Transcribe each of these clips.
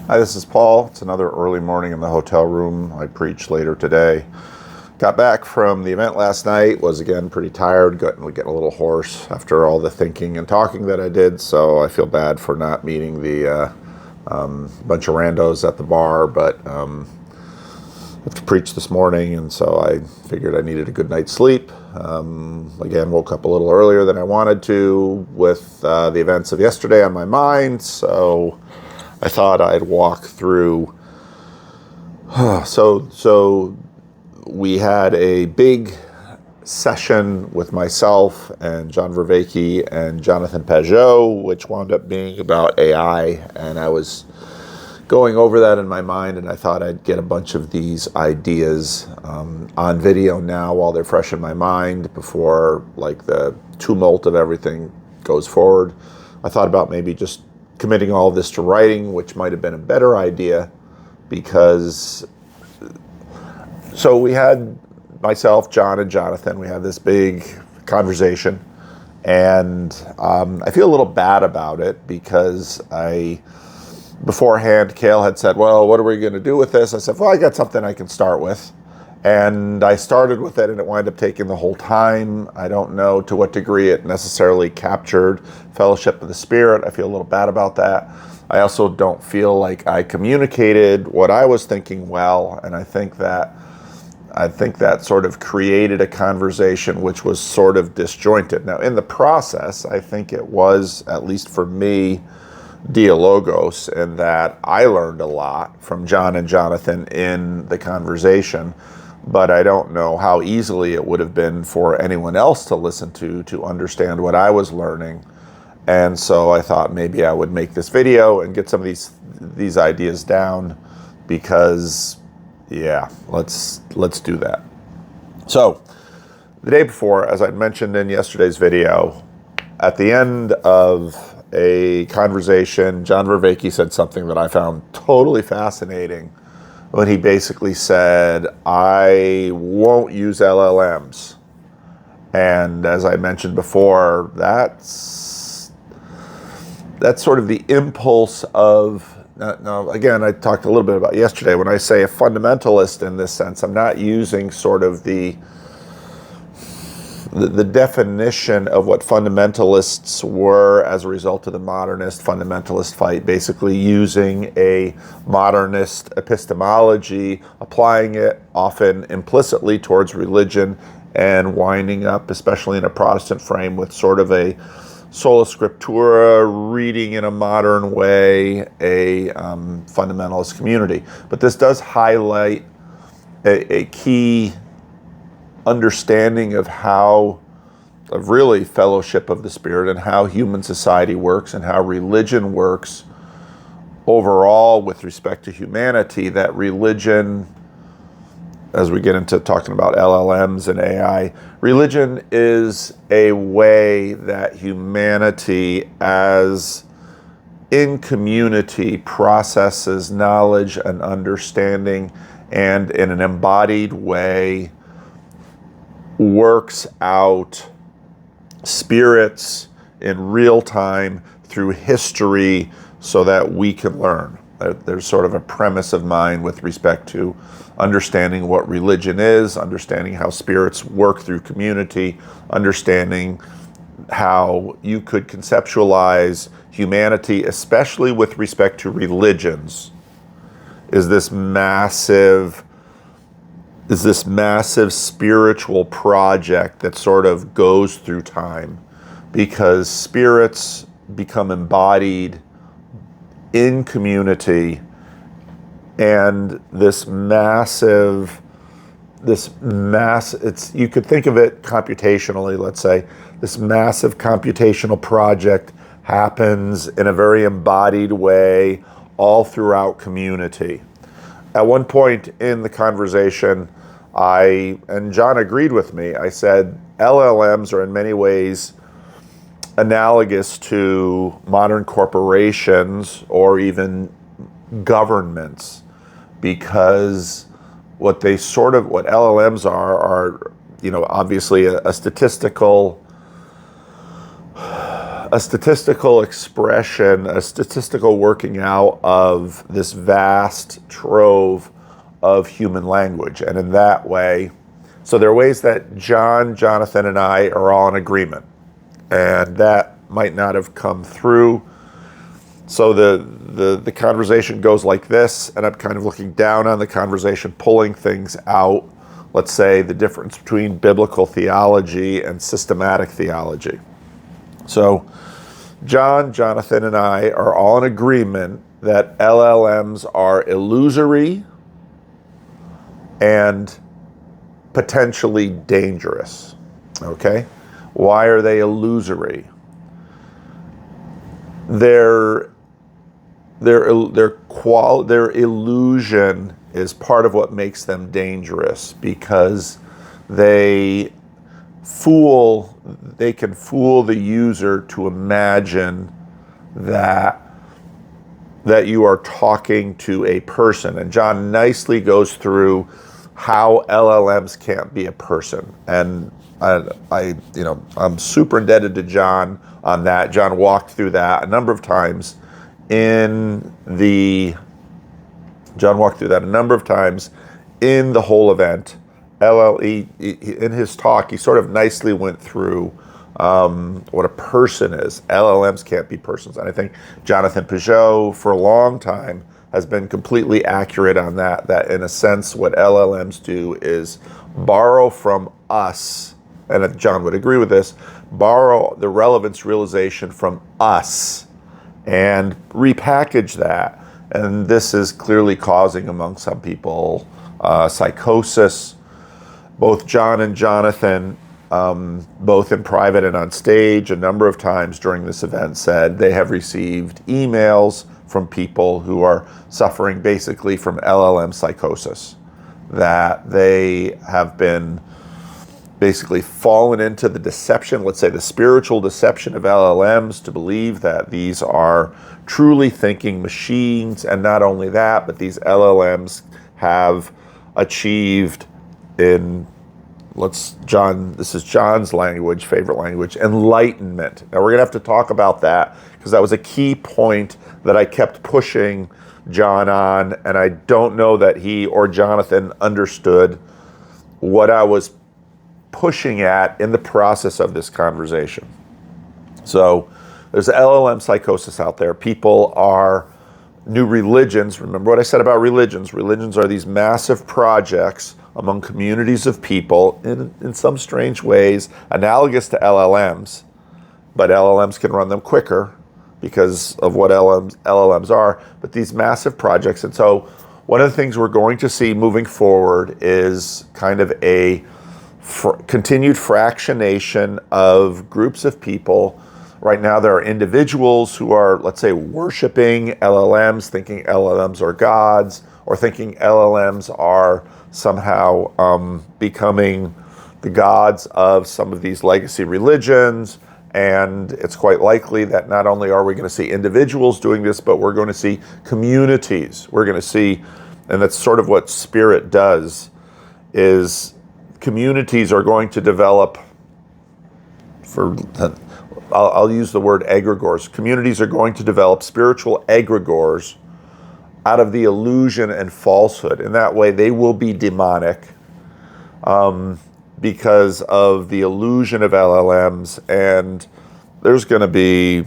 Hi, this is Paul. It's another early morning in the hotel room. I preach later today. Got back from the event last night, was again pretty tired, getting a little hoarse after all the thinking and talking that I did, so I feel bad for not meeting the bunch of randos at the bar, but I have to preach this morning, and so I figured I needed a good night's sleep. Again, woke up a little earlier than I wanted to with the events of yesterday on my mind, so I thought I'd walk through. So we had a big session with myself and John Verhaeke and Jonathan Pajot, which wound up being about AI, and I was going over that in my mind, and I thought I'd get a bunch of these ideas on video now while they're fresh in my mind before like the tumult of everything goes forward. I thought about maybe just committing all of this to writing, which might have been a better idea, because so we had myself, John, and Jonathan, we had this big conversation, and I feel a little bad about it because beforehand, Cale had said, well, what are we going to do with this? I said, well, I got something I can start with. And I started with it, and it wound up taking the whole time. I don't know to what degree it necessarily captured Fellowship of the Spirit. I feel a little bad about that. I also don't feel like I communicated what I was thinking well, and I think that sort of created a conversation which was sort of disjointed. Now, in the process, I think it was, at least for me, dialogos, in that I learned a lot from John and Jonathan in the conversation, but I don't know how easily it would have been for anyone else to listen to understand what I was learning. And so I thought maybe I would make this video and get some of these ideas down, because yeah, let's do that. So the day before, as I mentioned in yesterday's video, at the end of a conversation, John Verhaeke said something that I found totally fascinating when he basically said, I won't use LLMs. And as I mentioned before, that's sort of the impulse of, now again, I talked a little bit about yesterday, when I say a fundamentalist in this sense, I'm not using sort of the definition of what fundamentalists were as a result of the modernist fundamentalist fight, basically using a modernist epistemology, applying it often implicitly towards religion, and winding up, especially in a Protestant frame, with sort of a sola scriptura, reading in a modern way, a fundamentalist community. But this does highlight a key understanding of really Fellowship of the Spirit, and how human society works, and how religion works overall with respect to humanity. That religion, as we get into talking about LLMs and AI, religion is a way that humanity, as in community, processes knowledge and understanding, and in an embodied way works out spirits in real time through history so that we can learn. There's sort of a premise of mine with respect to understanding what religion is, understanding how spirits work through community, understanding how you could conceptualize humanity, especially with respect to religions, is this massive spiritual project that sort of goes through time, because spirits become embodied in community, and you could think of it computationally, let's say, this massive computational project happens in a very embodied way all throughout community. At one point in the conversation, and John agreed with me, I said LLMs are in many ways analogous to modern corporations or even governments, because what LLMs are obviously a statistical a statistical expression, a statistical working out of this vast trove of human language. And in that way, so there are ways that John, Jonathan, and I are all in agreement. And that might not have come through. So the conversation goes like this, and I'm kind of looking down on the conversation, pulling things out. Let's say the difference between biblical theology and systematic theology. So John, Jonathan, and I are all in agreement that LLMs are illusory and potentially dangerous. Okay? Why are they illusory? Their illusion is part of what makes them dangerous, because they can fool the user to imagine that you are talking to a person. And John nicely goes through how LLMs can't be a person. And I'm super indebted to John on that. John walked through that a number of times in the whole event. In his talk, he sort of nicely went through what a person is. LLMs can't be persons. And I think Jonathan Peugeot, for a long time, has been completely accurate on that in a sense what LLMs do is borrow from us, and John would agree with this, borrow the relevance realization from us and repackage that. And this is clearly causing among some people psychosis. Both John and Jonathan, both in private and on stage, a number of times during this event said they have received emails from people who are suffering basically from LLM psychosis, that they have been basically fallen into the deception, let's say the spiritual deception of LLMs, to believe that these are truly thinking machines. And not only that, but these LLMs have achieved this is John's language, favorite language, enlightenment. Now we're gonna have to talk about that, because that was a key point that I kept pushing John on, and I don't know that he or Jonathan understood what I was pushing at in the process of this conversation. So there's LLM psychosis out there. People are new religions. Remember what I said about religions. Religions are these massive projects among communities of people in some strange ways analogous to LLMs, but LLMs can run them quicker because of what LLMs are, but these massive projects. And so one of the things we're going to see moving forward is kind of a continued fractionation of groups of people. Right now there are individuals who are, let's say, worshiping LLMs, thinking LLMs are gods, or thinking LLMs are somehow becoming the gods of some of these legacy religions. And it's quite likely that not only are we going to see individuals doing this, but we're going to see communities. We're going to see, and that's sort of what Spirit does, is communities are going to develop, I'll use the word egregores. Communities are going to develop spiritual egregores out of the illusion and falsehood. In that way, they will be demonic because of the illusion of LLMs, and there's going to be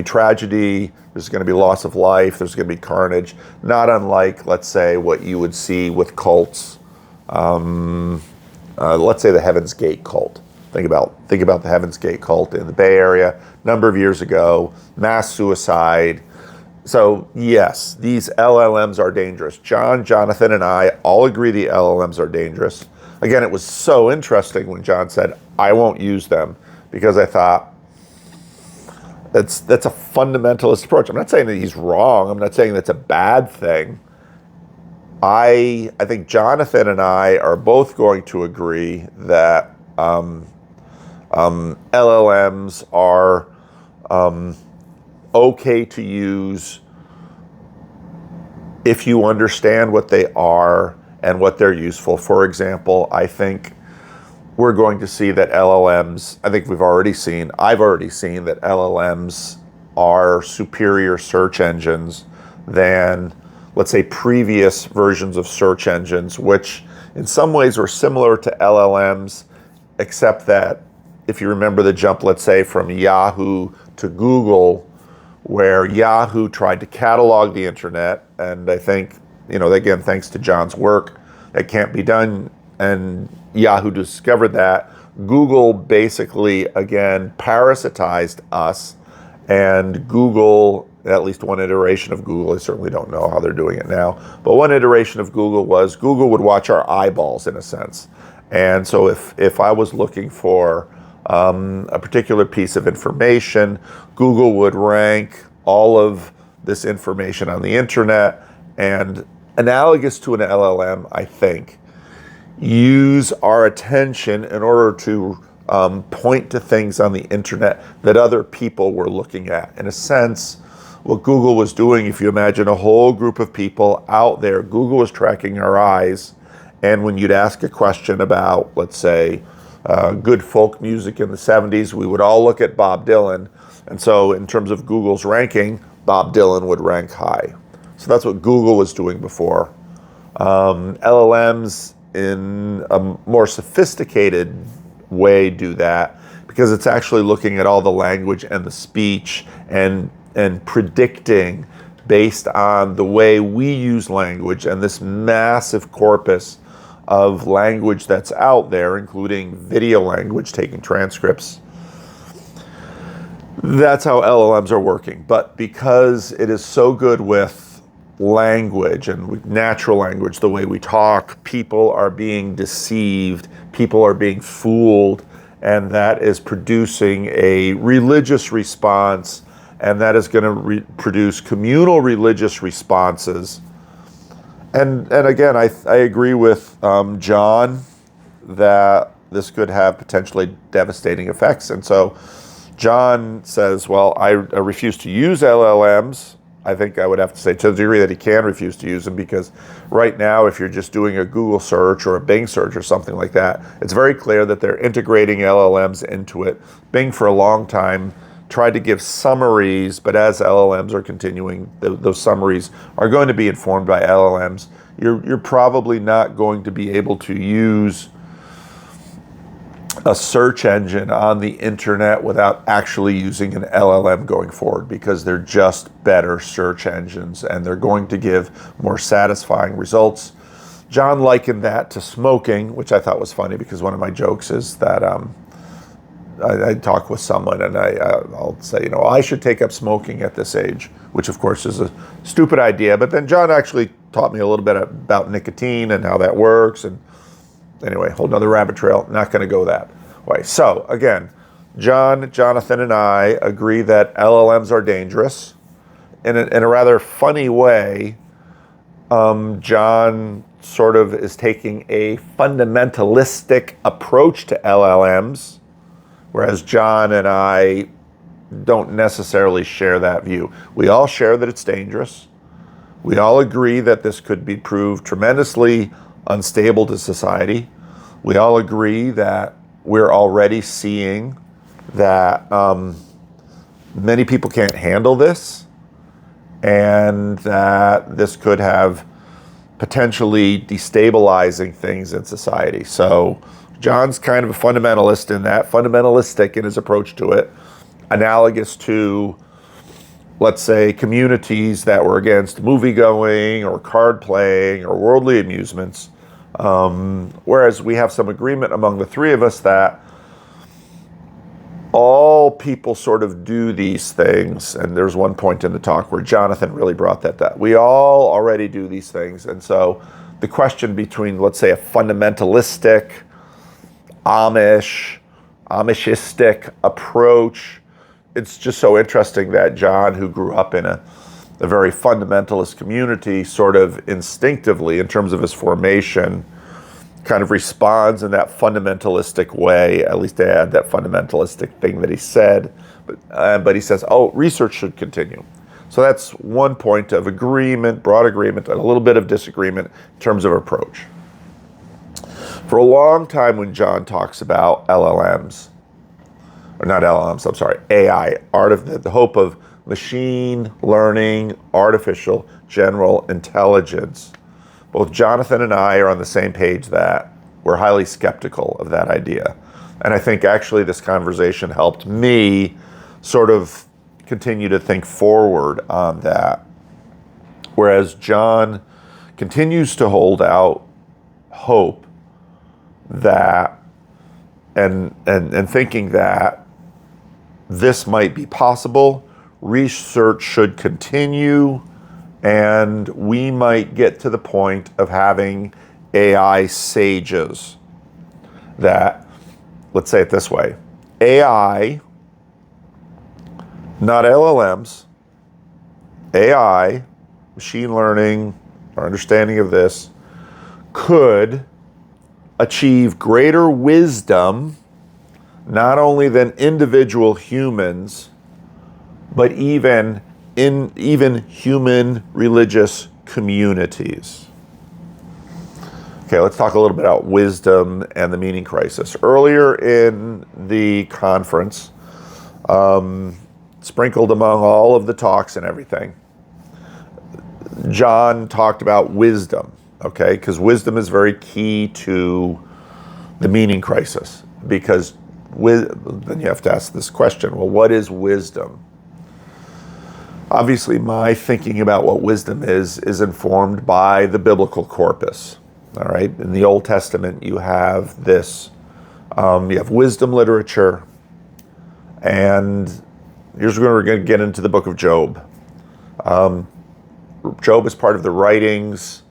tragedy, there's going to be loss of life, there's going to be carnage, not unlike, let's say, what you would see with cults. Let's say the Heaven's Gate cult. Think about the Heaven's Gate cult in the Bay Area, a number of years ago, mass suicide. So yes, these LLMs are dangerous. John, Jonathan, and I all agree the LLMs are dangerous. Again, it was so interesting when John said, I won't use them, because I thought, that's a fundamentalist approach. I'm not saying that he's wrong. I'm not saying that's a bad thing. I think Jonathan and I are both going to agree that LLMs are okay to use if you understand what they are and what they're useful. For example, I think we're going to see that LLMs, I've already seen that LLMs are superior search engines than, let's say, previous versions of search engines, which in some ways were similar to LLMs, except that if you remember the jump, let's say, from Yahoo to Google, where Yahoo tried to catalog the internet, and I think, again, thanks to John's work, it can't be done, and Yahoo discovered that. Google basically, again, parasitized us, and Google, at least one iteration of Google, I certainly don't know how they're doing it now, but one iteration of Google was Google would watch our eyeballs, in a sense. And so if I was looking for a particular piece of information, Google would rank all of this information on the internet, and analogous to an LLM, I think, use our attention in order to point to things on the internet that other people were looking at. In a sense, what Google was doing, if you imagine a whole group of people out there, Google was tracking our eyes, and when you'd ask a question about, let's say, good folk music in the 70s, we would all look at Bob Dylan, and so in terms of Google's ranking, Bob Dylan would rank high. So that's what Google was doing before. LLMs, in a more sophisticated way, do that because it's actually looking at all the language and the speech and predicting based on the way we use language and this massive corpus of language that's out there, including video language, taking transcripts. That's how LLMs are working. But because it is so good with language and with natural language, the way we talk, people are being deceived, people are being fooled, and that is producing a religious response, and that is going to produce communal religious responses. And again, I agree with John that this could have potentially devastating effects. And so John says, well, I refuse to use LLMs. I think I would have to say to the degree that he can refuse to use them, because right now, if you're just doing a Google search or a Bing search or something like that, it's very clear that they're integrating LLMs into it. Bing for a long time tried to give summaries, but as LLMs are continuing, those summaries are going to be informed by LLMs. You're probably not going to be able to use a search engine on the internet without actually using an LLM going forward, because they're just better search engines and they're going to give more satisfying results. John likened that to smoking, which I thought was funny, because one of my jokes is that I talk with someone and I'll say, I should take up smoking at this age, which of course is a stupid idea. But then John actually taught me a little bit about nicotine and how that works. And anyway, whole nother rabbit trail, not going to go that way. So again, Jonathan and I agree that LLMs are dangerous. In a rather funny way, John sort of is taking a fundamentalistic approach to LLMs, whereas John and I don't necessarily share that view. We all share that it's dangerous. We all agree that this could be proved tremendously unstable to society. We all agree that we're already seeing that many people can't handle this, and that this could have potentially destabilizing things in society. So John's kind of a fundamentalist in that, fundamentalistic in his approach to it, analogous to, let's say, communities that were against movie-going or card playing or worldly amusements. Whereas we have some agreement among the three of us that all people sort of do these things. And there's one point in the talk where Jonathan really brought that we all already do these things. And so the question between, let's say, a fundamentalistic, Amishistic approach, it's just so interesting that John, who grew up in a very fundamentalist community, sort of instinctively, in terms of his formation, kind of responds in that fundamentalistic way. At least to add that fundamentalistic thing that he said, but he says, research should continue. So that's one point of agreement, broad agreement, and a little bit of disagreement in terms of approach. For a long time when John talks about LLMs, or not LLMs, I'm sorry, AI, the hope of machine learning, artificial general intelligence, both Jonathan and I are on the same page that we're highly skeptical of that idea. And I think actually this conversation helped me sort of continue to think forward on that. Whereas John continues to hold out hope that, and thinking that this might be possible, research should continue, and we might get to the point of having AI sages that, let's say it this way, AI, not LLMs, AI, machine learning, our understanding of this, could achieve greater wisdom, not only than individual humans, but even in human religious communities. Okay, let's talk a little bit about wisdom and the meaning crisis. Earlier in the conference, sprinkled among all of the talks and everything, John talked about wisdom, okay? Because wisdom is very key to the meaning crisis. Because then you have to ask this question, well, what is wisdom? Obviously, my thinking about what wisdom is informed by the biblical corpus, all right? In the Old Testament, you have this, you have wisdom literature, and here's where we're going to get into the book of Job. Job is part of the writings.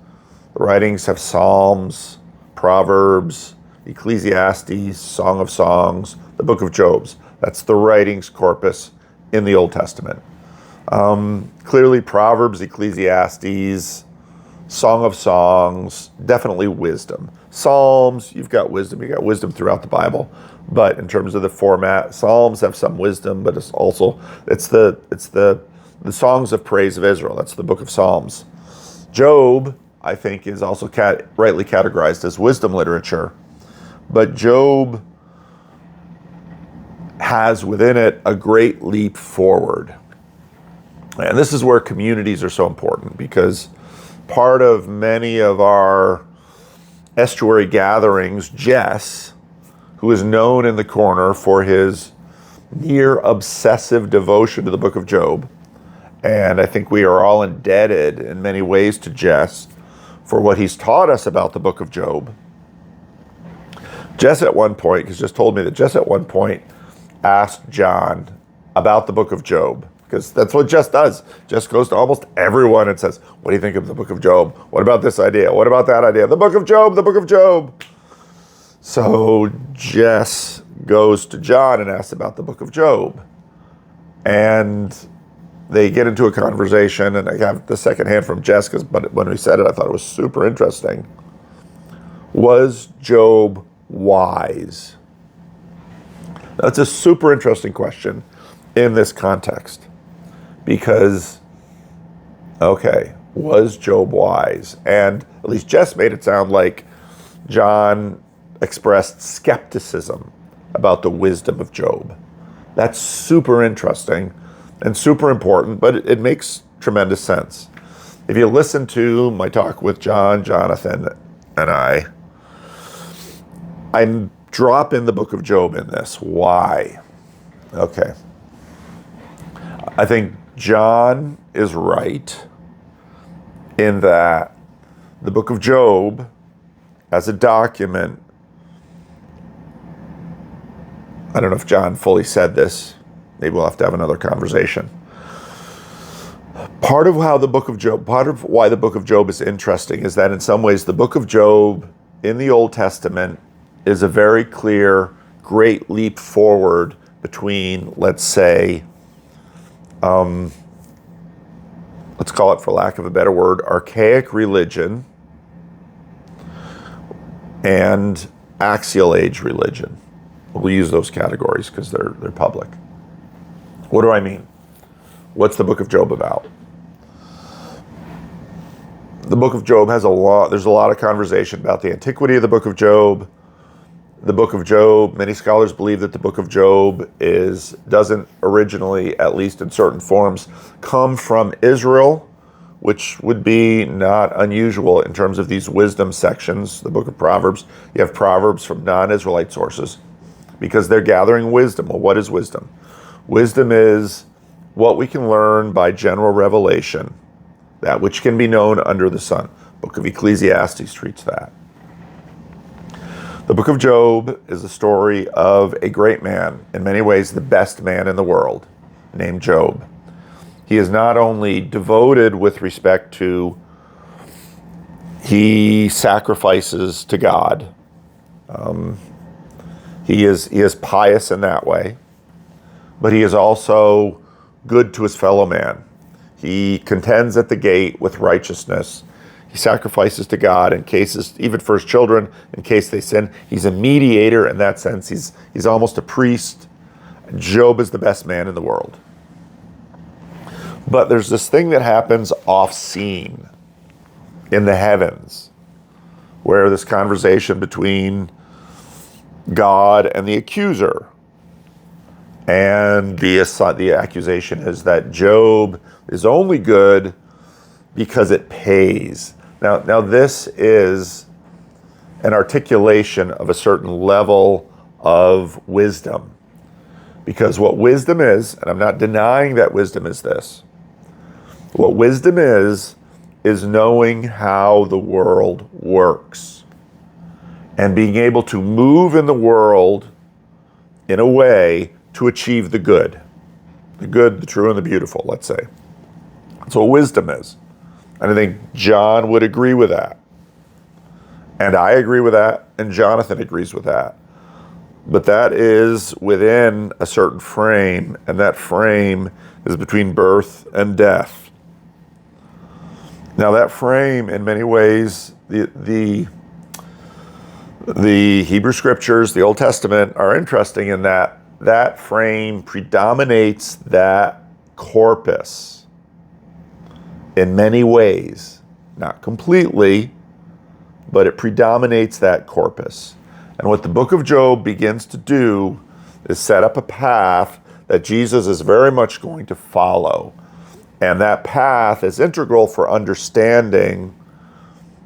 The writings have Psalms, Proverbs, Ecclesiastes, Song of Songs, the book of Job's. That's the writings corpus in the Old Testament. Clearly Proverbs, Ecclesiastes, Song of Songs, definitely wisdom. Psalms, you've got wisdom throughout the Bible. But in terms of the format, Psalms have some wisdom, but it's the songs of praise of Israel. That's the book of Psalms. Job, I think, is also rightly categorized as wisdom literature. But Job has within it a great leap forward. And this is where communities are so important, because part of many of our estuary gatherings, Jess, who is known in the corner for his near obsessive devotion to the book of Job, and I think we are all indebted in many ways to Jess for what he's taught us about the book of Job. Jess at one point, because Jess told me that Jess at one point asked John about the book of Job, because that's what Jess does. Jess goes to almost everyone and says, what do you think of the book of Job? What about this idea? What about that idea? The book of Job, the book of Job. So Jess goes to John and asks about the book of Job. And they get into a conversation, and I have the second hand from Jess, but when we said it, I thought it was super interesting. Was Job wise? That's a super interesting question in this context. Because, okay, was Job wise? And at least Jess made it sound like John expressed skepticism about the wisdom of Job. That's super interesting and super important, but it makes tremendous sense. If you listen to my talk with John, Jonathan, and I drop in the book of Job in this. Why? Okay. I think John is right in that the book of Job, as a document, I don't know if John fully said this. Maybe we'll have to have another conversation. Part of why the book of Job is interesting is that in some ways the book of Job in the Old Testament is a very clear, great leap forward between, let's say, let's call it, for lack of a better word, archaic religion and axial age religion. We'll use those categories because they're public. What do I mean? What's the book of Job about? The book of Job has there's a lot of conversation about the antiquity of the book of Job. The book of Job, many scholars believe that the book of Job doesn't originally, at least in certain forms, come from Israel, which would be not unusual in terms of these wisdom sections. The book of Proverbs, you have Proverbs from non-Israelite sources because they're gathering wisdom. Well, what is wisdom? Wisdom is what we can learn by general revelation, that which can be known under the sun. Book of Ecclesiastes treats that. The book of Job is a story of a great man, in many ways the best man in the world, named Job. He is not only devoted with respect to, he sacrifices to God. He is pious in that way, but he is also good to his fellow man. He contends at the gate with righteousness. He sacrifices to God in cases, even for his children, in case they sin. He's a mediator in that sense. He's almost a priest. Job is the best man in the world. But there's this thing that happens off-scene in the heavens, where this conversation between God and the accuser. And the accusation is that Job is only good because it pays. Now this is an articulation of a certain level of wisdom. Because what wisdom is, and I'm not denying that wisdom is this, what wisdom is knowing how the world works and being able to move in the world in a way to achieve the good, the true, and the beautiful, let's say. That's what wisdom is. And I think John would agree with that. And I agree with that, and Jonathan agrees with that. But that is within a certain frame, and that frame is between birth and death. Now that frame, in many ways, the Hebrew scriptures, the Old Testament, are interesting in that that frame predominates that corpus in many ways, not completely, but it predominates that corpus. And what the book of Job begins to do is set up a path that Jesus is very much going to follow. And that path is integral for understanding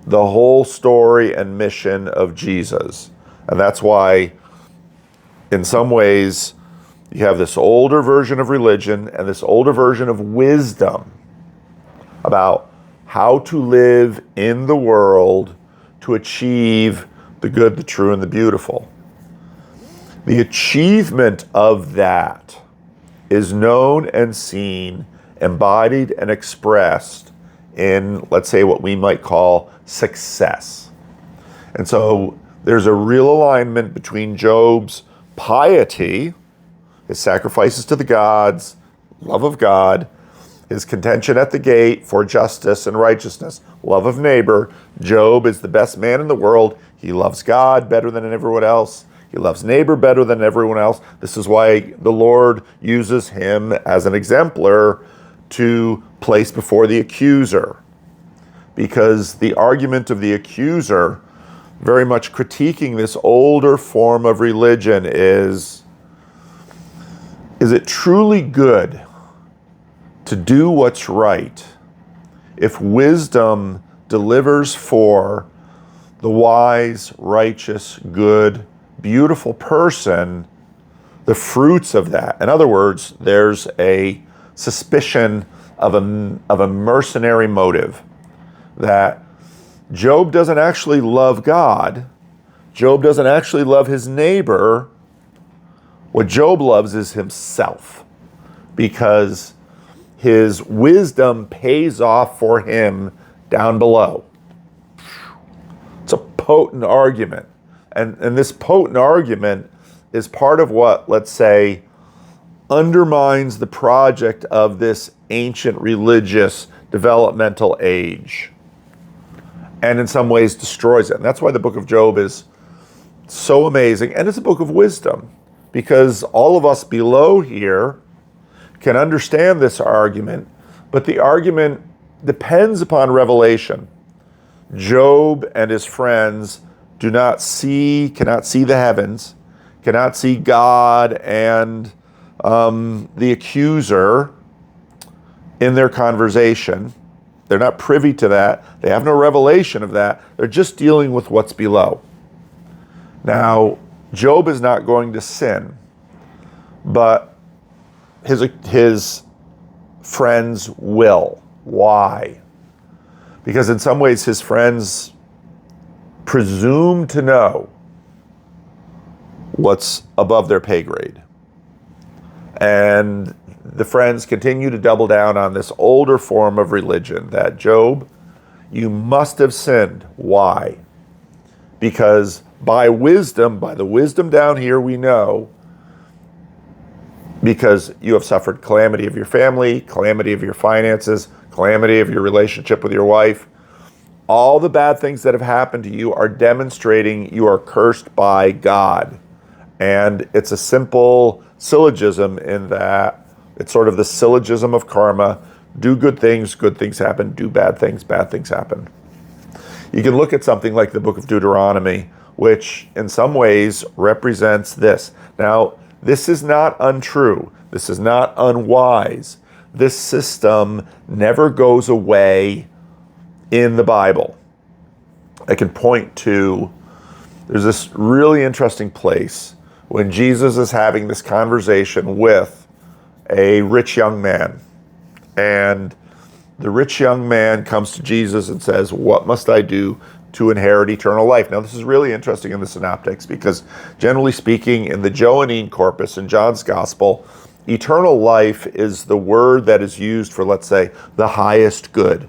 the whole story and mission of Jesus. And that's why, in some ways, you have this older version of religion and this older version of wisdom about how to live in the world to achieve the good, the true, and the beautiful. The achievement of that is known and seen, embodied and expressed in, let's say, what we might call success. And so there's a real alignment between Job's piety, his sacrifices to the gods, love of God, his contention at the gate for justice and righteousness, love of neighbor. Job is the best man in the world. He loves God better than everyone else. He loves neighbor better than everyone else. This is why the Lord uses him as an exemplar to place before the accuser. Because the argument of the accuser, very much critiquing this older form of religion, is it truly good to do what's right if wisdom delivers for the wise, righteous, good, beautiful person the fruits of that? In other words, there's a suspicion of a mercenary motive, that Job doesn't actually love God. Job doesn't actually love his neighbor. What Job loves is himself, because his wisdom pays off for him down below. It's a potent argument. And this potent argument is part of what, let's say, undermines the project of this ancient religious developmental age, and in some ways destroys it. And that's why the book of Job is so amazing. And it's a book of wisdom, because all of us below here can understand this argument, but the argument depends upon revelation. Job and his friends cannot see the heavens, cannot see God and the accuser in their conversation. They're not privy to that. They have no revelation of that. They're just dealing with what's below. Now, Job is not going to sin, but his friends will. Why? Because in some ways his friends presume to know what's above their pay grade. And the friends continue to double down on this older form of religion that, Job, you must have sinned. Why? Because by the wisdom down here, we know, because you have suffered calamity of your family, calamity of your finances, calamity of your relationship with your wife. All the bad things that have happened to you are demonstrating you are cursed by God. And it's a simple syllogism in that it's sort of the syllogism of karma. Do good things happen. Do bad things happen. You can look at something like the book of Deuteronomy, which in some ways represents this. Now, this is not untrue. This is not unwise. This system never goes away in the Bible. I can point to, there's this really interesting place when Jesus is having this conversation with a rich young man. And the rich young man comes to Jesus and says, what must I do to inherit eternal life? Now, this is really interesting in the synoptics because, generally speaking, in the Johannine corpus in John's gospel, eternal life is the word that is used for, let's say, the highest good,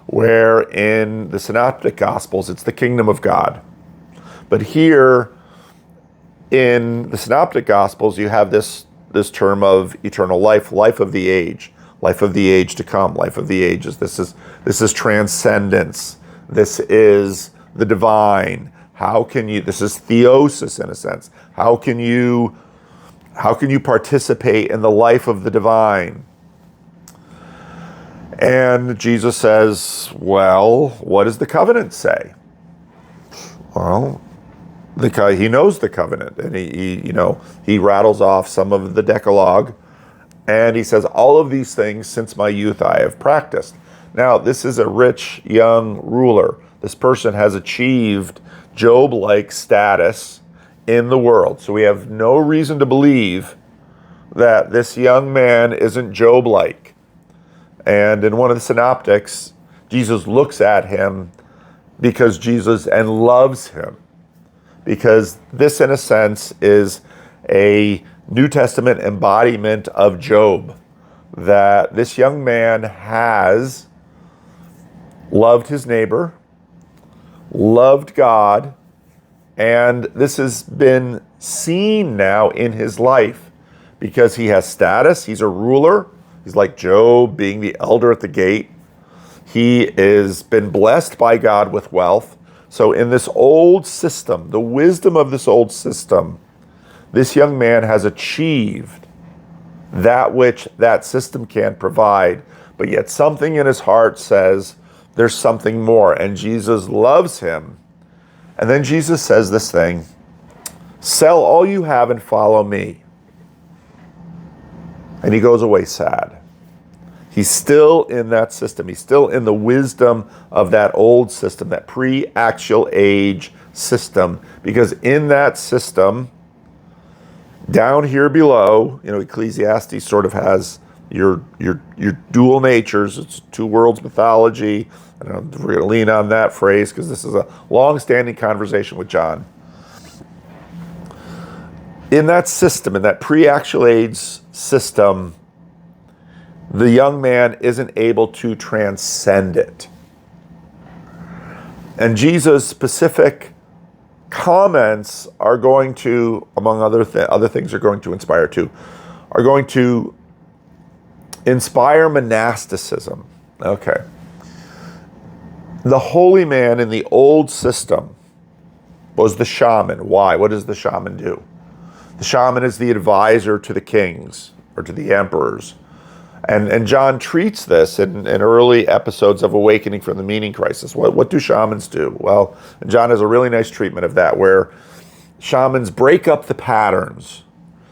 where in the synoptic gospels, it's the kingdom of God. But here in the synoptic gospels, you have this term of eternal life, life of the age to come, life of the ages. This is transcendence. This is the divine. This is theosis in a sense. How can you participate in the life of the divine? And Jesus says, well, what does the covenant say? Well, he knows the covenant, and he rattles off some of the Decalogue, and he says, all of these things since my youth I have practiced. Now, this is a rich young ruler. This person has achieved Job-like status in the world. So we have no reason to believe that this young man isn't Job-like. And in one of the synoptics, Jesus looks at him and loves him. Because this, in a sense, is a New Testament embodiment of Job, that this young man has loved his neighbor, loved God, and this has been seen now in his life because he has status. He's a ruler. He's like Job, being the elder at the gate. He has been blessed by God with wealth. So in this old system, the wisdom of this old system, this young man has achieved that which that system can't provide, but yet something in his heart says there's something more, and Jesus loves him. And then Jesus says this thing, sell all you have and follow me. And he goes away sad. He's still in that system. He's still in the wisdom of that old system, that pre-axial age system. Because in that system, down here below, Ecclesiastes sort of has your dual natures. It's two worlds mythology. I don't know, we're going to lean on that phrase because this is a long-standing conversation with John. In that system, in that pre-axial age system, the young man isn't able to transcend it. And Jesus' specific comments are going to, among other things are going to inspire too, are going to inspire monasticism. Okay. The holy man in the old system was the shaman. Why? What does the shaman do? The shaman is the advisor to the kings or to the emperors. And John treats this in early episodes of Awakening from the Meaning Crisis. What do shamans do? Well, John has a really nice treatment of that, where shamans break up the patterns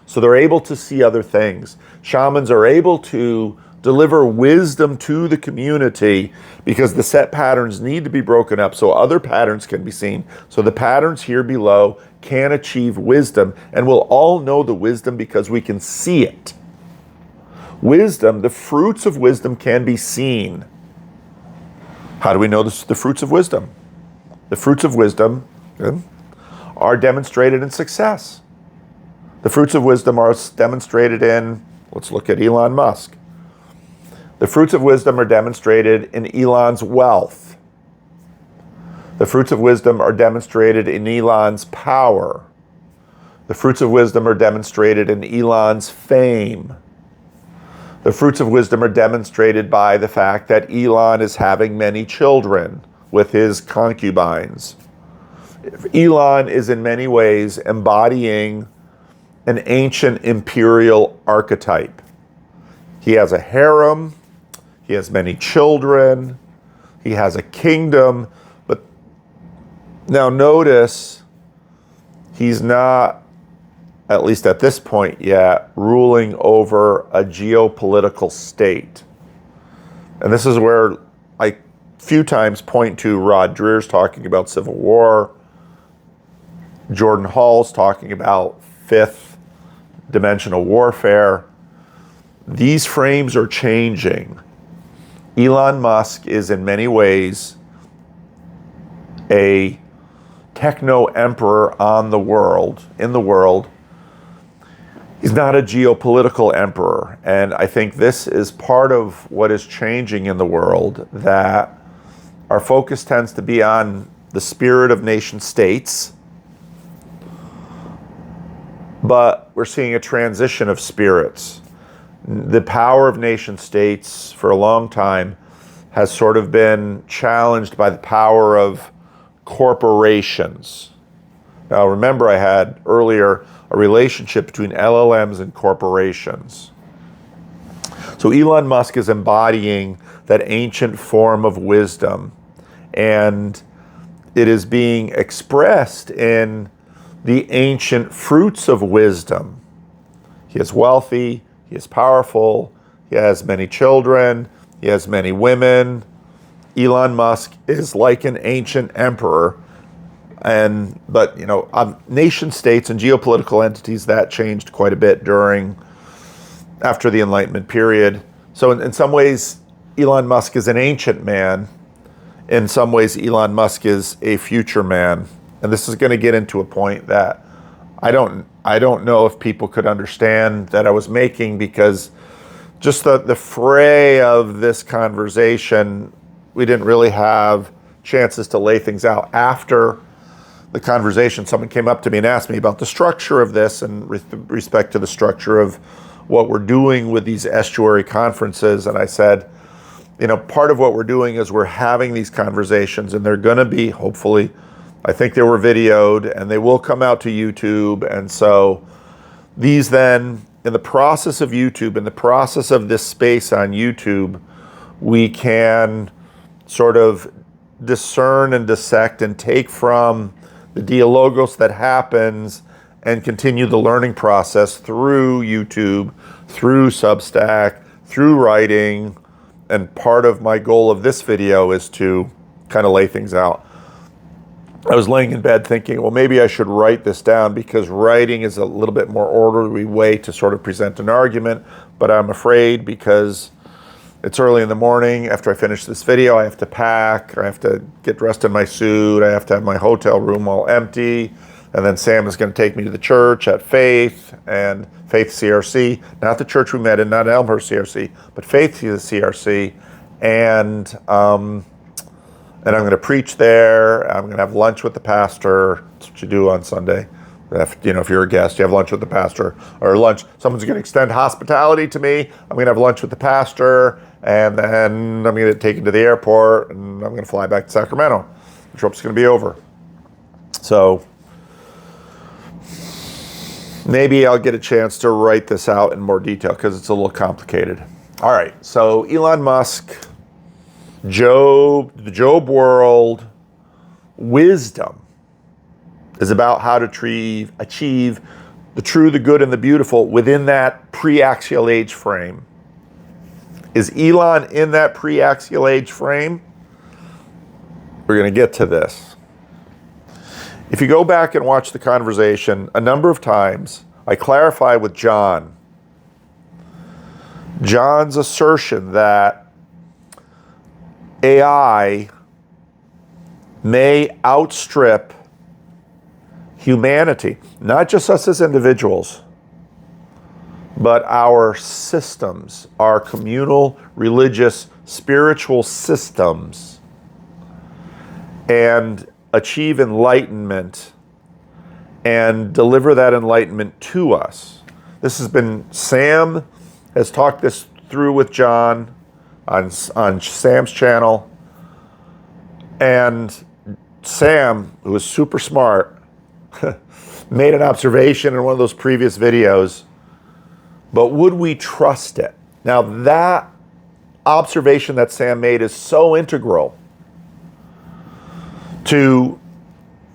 so they're able to see other things. Shamans are able to deliver wisdom to the community because the set patterns need to be broken up so other patterns can be seen. So the patterns here below can achieve wisdom, and we'll all know the wisdom because we can see it. Wisdom, the fruits of wisdom can be seen. How do we know the fruits of wisdom? The fruits of wisdom are demonstrated in success. The fruits of wisdom are demonstrated in, let's look at Elon Musk. The fruits of wisdom are demonstrated in Elon's wealth. The fruits of wisdom are demonstrated in Elon's power. The fruits of wisdom are demonstrated in Elon's fame. The fruits of wisdom are demonstrated by the fact that Elon is having many children with his concubines. Elon is in many ways embodying an ancient imperial archetype. He has a harem, he has many children, he has a kingdom, but now notice he's not, at least at this point yet, ruling over a geopolitical state. And this is where I few times point to Rod Dreher's talking about civil war, Jordan Hall's talking about fifth dimensional warfare. These frames are changing. Elon Musk is in many ways a techno-emperor in the world. He's not a geopolitical emperor. And I think this is part of what is changing in the world, that our focus tends to be on the spirit of nation states, but we're seeing a transition of spirits. The power of nation states for a long time has sort of been challenged by the power of corporations. Now remember, I had earlier a relationship between LLMs and corporations. So Elon Musk is embodying that ancient form of wisdom, and it is being expressed in the ancient fruits of wisdom. He is wealthy, he is powerful, he has many children, he has many women. Elon Musk is like an ancient emperor. But nation states and geopolitical entities, that changed quite a bit after the Enlightenment period. So in some ways, Elon Musk is an ancient man. In some ways, Elon Musk is a future man. And this is going to get into a point that I don't know if people could understand that I was making, because just the fray of this conversation, we didn't really have chances to lay things out. After the conversation, someone came up to me and asked me about the structure of this and with respect to the structure of what we're doing with these estuary conferences. And I said, part of what we're doing is we're having these conversations, and they're going to be, hopefully, I think they were videoed, and they will come out to YouTube. And so these then, in the process of YouTube, in the process of this space on YouTube, we can sort of discern and dissect and take from the dialogos that happens and continue the learning process through YouTube, through Substack, through writing. And part of my goal of this video is to kind of lay things out. I was laying in bed thinking, well, maybe I should write this down, because writing is a little bit more orderly way to sort of present an argument. But I'm afraid, because it's early in the morning after I finish this video, I have to pack, I have to get dressed in my suit, I have to have my hotel room all empty, and then Sam is going to take me to the church at Faith CRC, not the church we met in, not Elmhurst CRC, but Faith CRC, and I'm going to preach there. I'm going to have lunch with the pastor. That's what you do on Sunday. If you're a guest, you have lunch with the pastor, or lunch. Someone's going to extend hospitality to me. I'm going to have lunch with the pastor, and then I'm going to take him to the airport, and I'm going to fly back to Sacramento. The trip's going to be over. So maybe I'll get a chance to write this out in more detail, because it's a little complicated. All right, so Elon Musk, Job, the Job world, wisdom is about how to achieve the true, the good, and the beautiful within that pre-axial age frame. Is Elon in that pre-axial age frame? We're going to get to this. If you go back and watch the conversation, a number of times I clarify with John's assertion that AI may outstrip humanity, not just us as individuals, but our systems, our communal, religious, spiritual systems, and achieve enlightenment and deliver that enlightenment to us. This has been, Sam has talked this through with John on Sam's channel, and Sam, who is super smart, made an observation in one of those previous videos, but would we trust it? Now that observation that Sam made is so integral to,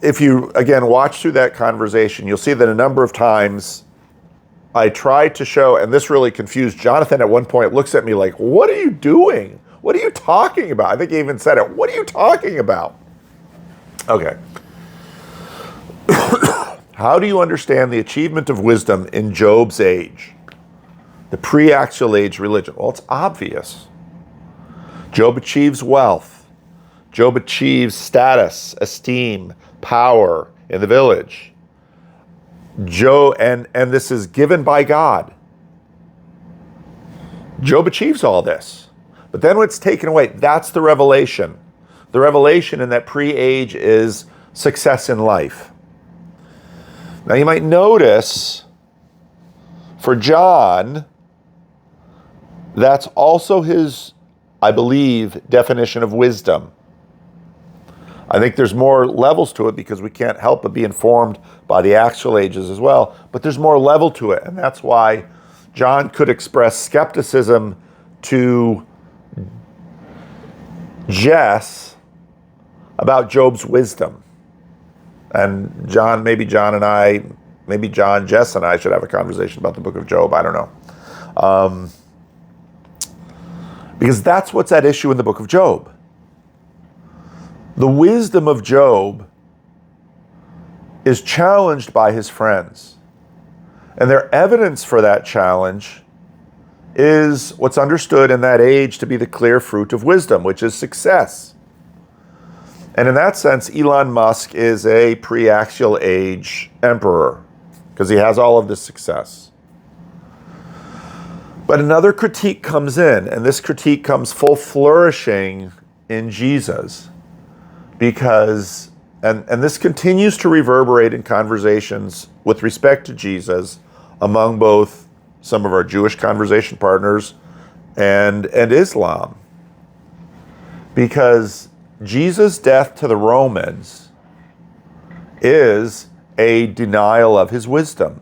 if you, again, watch through that conversation, you'll see that a number of times I tried to show, and this really confused Jonathan at one point, looks at me like, what are you doing? What are you talking about? I think he even said it. What are you talking about? Okay. How do you understand the achievement of wisdom in Job's age? The pre-axial age religion? Well, it's obvious. Job achieves wealth. Job achieves status, esteem, power in the village. Job, and this is given by God. Job achieves all this. But then when it's taken away, that's the revelation. The revelation in that pre-age is success in life. Now you might notice for John, that's also his, I believe, definition of wisdom. I think there's more levels to it because we can't help but be informed by the actual ages as well, but there's more level to it, and that's why John could express skepticism to Jess about Job's wisdom. And John, Jess and I should have a conversation about the book of Job. I don't know. Because that's what's at issue in the book of Job. The wisdom of Job is challenged by his friends. And their evidence for that challenge is what's understood in that age to be the clear fruit of wisdom, which is success. And in that sense, Elon Musk is a pre-axial age emperor because he has all of this success. But another critique comes in, and this critique comes full flourishing in Jesus because, and this continues to reverberate in conversations with respect to Jesus among both some of our Jewish conversation partners and Islam. Because Jesus' death to the Romans is a denial of his wisdom.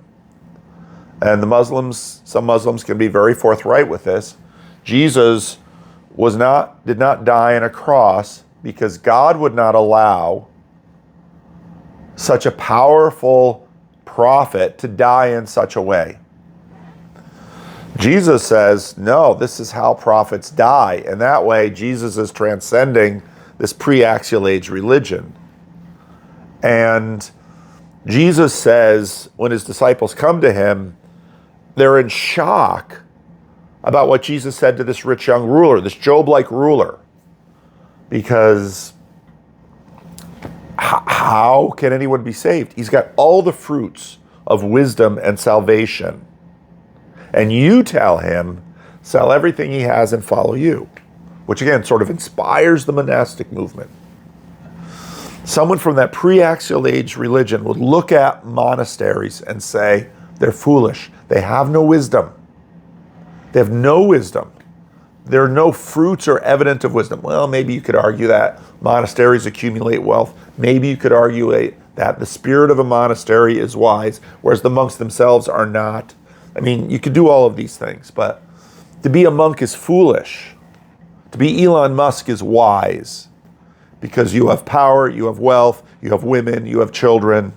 And some Muslims can be very forthright with this. Jesus did not die on a cross because God would not allow such a powerful prophet to die in such a way. Jesus says, no, this is how prophets die. And that way, Jesus is transcending this pre-axial age religion. And Jesus says, when his disciples come to him, they're in shock about what Jesus said to this rich young ruler, this Job-like ruler. Because how can anyone be saved? He's got all the fruits of wisdom and salvation. And you tell him, sell everything he has and follow you. Which again, sort of inspires the monastic movement. Someone from that pre-axial age religion would look at monasteries and say, they're foolish. They have no wisdom. They have no wisdom. There are no fruits or evidence of wisdom. Well, maybe you could argue that monasteries accumulate wealth. Maybe you could argue that the spirit of a monastery is wise, whereas the monks themselves are not. I mean, you could do all of these things, but To be a monk is foolish. To be Elon Musk is wise, because you have power, you have wealth, you have women, you have children.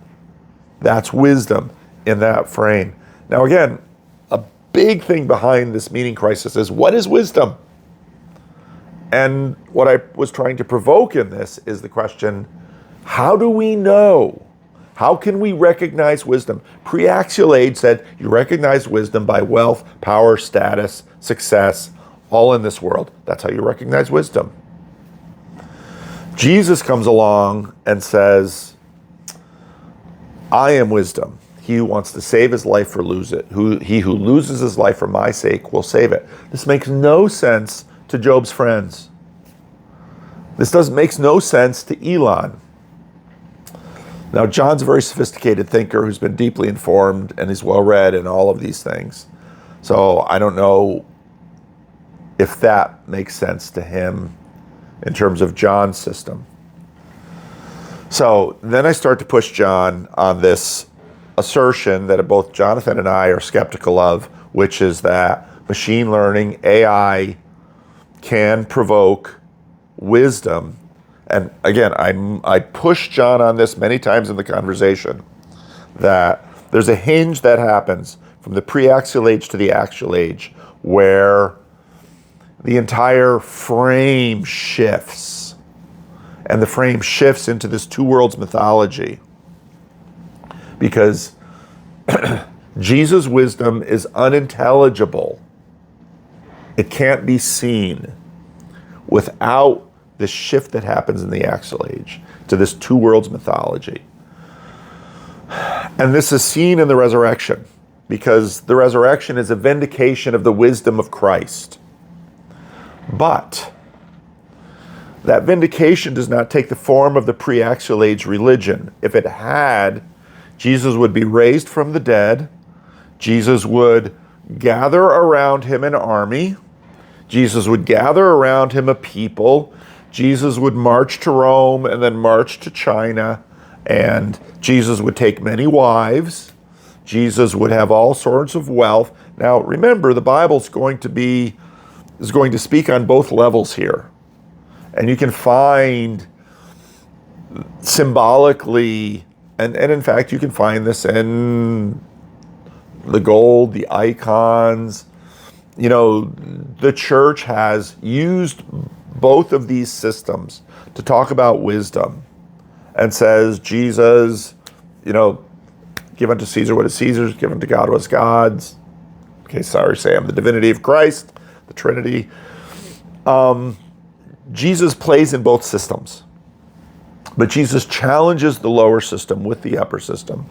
That's wisdom in that frame. Now again, a big thing behind this meaning crisis is, what is wisdom? And what I was trying to provoke in this is the question, how do we know? How can we recognize wisdom? Pre-axial age said you recognize wisdom by wealth, power, status, success, all in this world. That's how you recognize wisdom. Jesus comes along and says, I am wisdom. He who wants to save his life or lose it. He who loses his life for my sake will save it. This makes no sense to Job's friends. This makes no sense to Elon. Now, John's a very sophisticated thinker who's been deeply informed and is well-read in all of these things. So I don't know if that makes sense to him in terms of John's system. So then I start to push John on this assertion that both Jonathan and I are skeptical of, which is that machine learning, AI, can provoke wisdom. And again, I push John on this many times in the conversation, that there's a hinge that happens from the pre-axial age to the axial age where the entire frame shifts. And the frame shifts into this two worlds mythology. Because Jesus' wisdom is unintelligible. It can't be seen without this shift that happens in the axial age to this two worlds mythology. And this is seen in the resurrection, because the resurrection is a vindication of the wisdom of Christ. But that vindication does not take the form of the pre-axial age religion. If it had, Jesus would be raised from the dead. Jesus would gather around him an army. Jesus would gather around him a people. Jesus would march to Rome and then march to China. And Jesus would take many wives. Jesus would have all sorts of wealth. Now, remember, the Bible's going to speak on both levels here. And you can find symbolically, and in fact, you can find this in the gold, the icons. You know, the church has used both of these systems to talk about wisdom, and says, Jesus, give unto Caesar what is Caesar's, give unto God what is God's. Okay, sorry, Sam, the divinity of Christ, the Trinity. Jesus plays in both systems, but Jesus challenges the lower system with the upper system.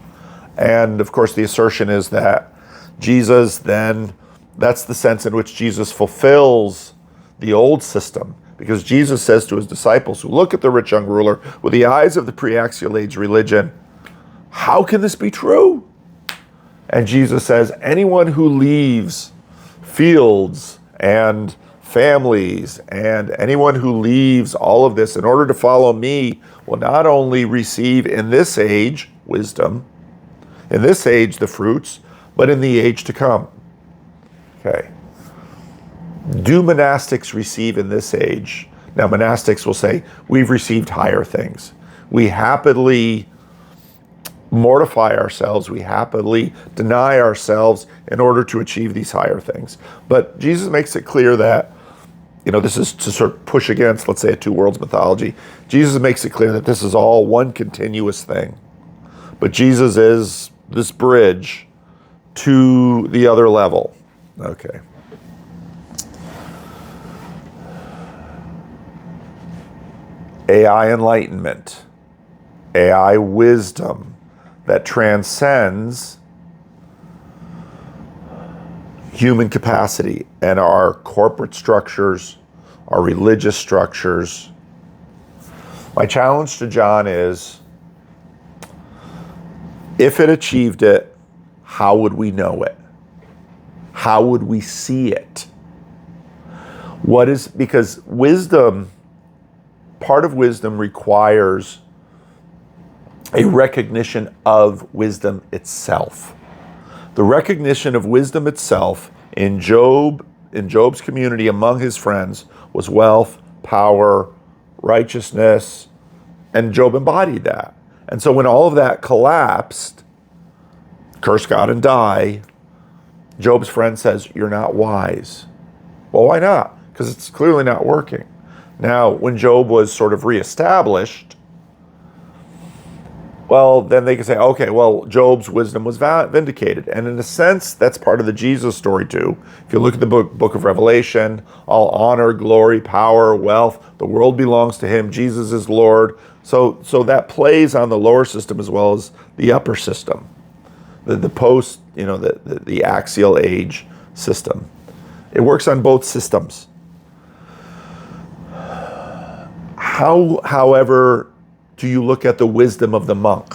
And of course, the assertion is that Jesus then, that's the sense in which Jesus fulfills the old system, because Jesus says to his disciples who look at the rich young ruler with the eyes of the pre-axial age religion, how can this be true? And Jesus says, anyone who leaves fields and families and anyone who leaves all of this in order to follow me will not only receive in this age wisdom, in this age the fruits, but in the age to come. Okay. Do monastics receive in this age? Now, monastics will say, we've received higher things. We happily mortify ourselves. We happily deny ourselves in order to achieve these higher things. But Jesus makes it clear that, this is to sort of push against, let's say, a two worlds mythology. Jesus makes it clear that this is all one continuous thing. But Jesus is this bridge to the other level. Okay. AI enlightenment, AI wisdom that transcends human capacity and our corporate structures, our religious structures. My challenge to John is, if it achieved it, how would we know it? How would we see it? Because wisdom, part of wisdom requires a recognition of wisdom itself. The recognition of wisdom itself in Job in Job's community among his friends was wealth, power, righteousness, and Job embodied that. And so when all of that collapsed, curse God and die, Job's friend says, you're not wise. Well, why not? Because it's clearly not working. Now, when Job was sort of reestablished, well, then they can say, okay, well, Job's wisdom was vindicated. And in a sense, that's part of the Jesus story too. If you look at the book of Revelation, all honor, glory, power, wealth, the world belongs to him. Jesus is Lord. So that plays on the lower system as well as the upper system, the post, the axial age system. It works on both systems. How, however, do you look at the wisdom of the monk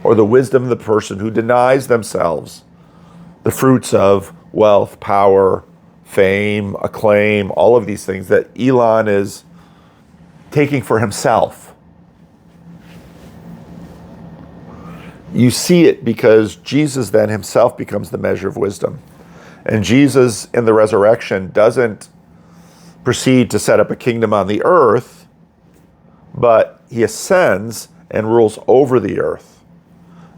or the wisdom of the person who denies themselves the fruits of wealth, power, fame, acclaim, all of these things that Elon is taking for himself? You see it because Jesus then himself becomes the measure of wisdom. And Jesus in the resurrection doesn't proceed to set up a kingdom on the earth, but he ascends and rules over the earth.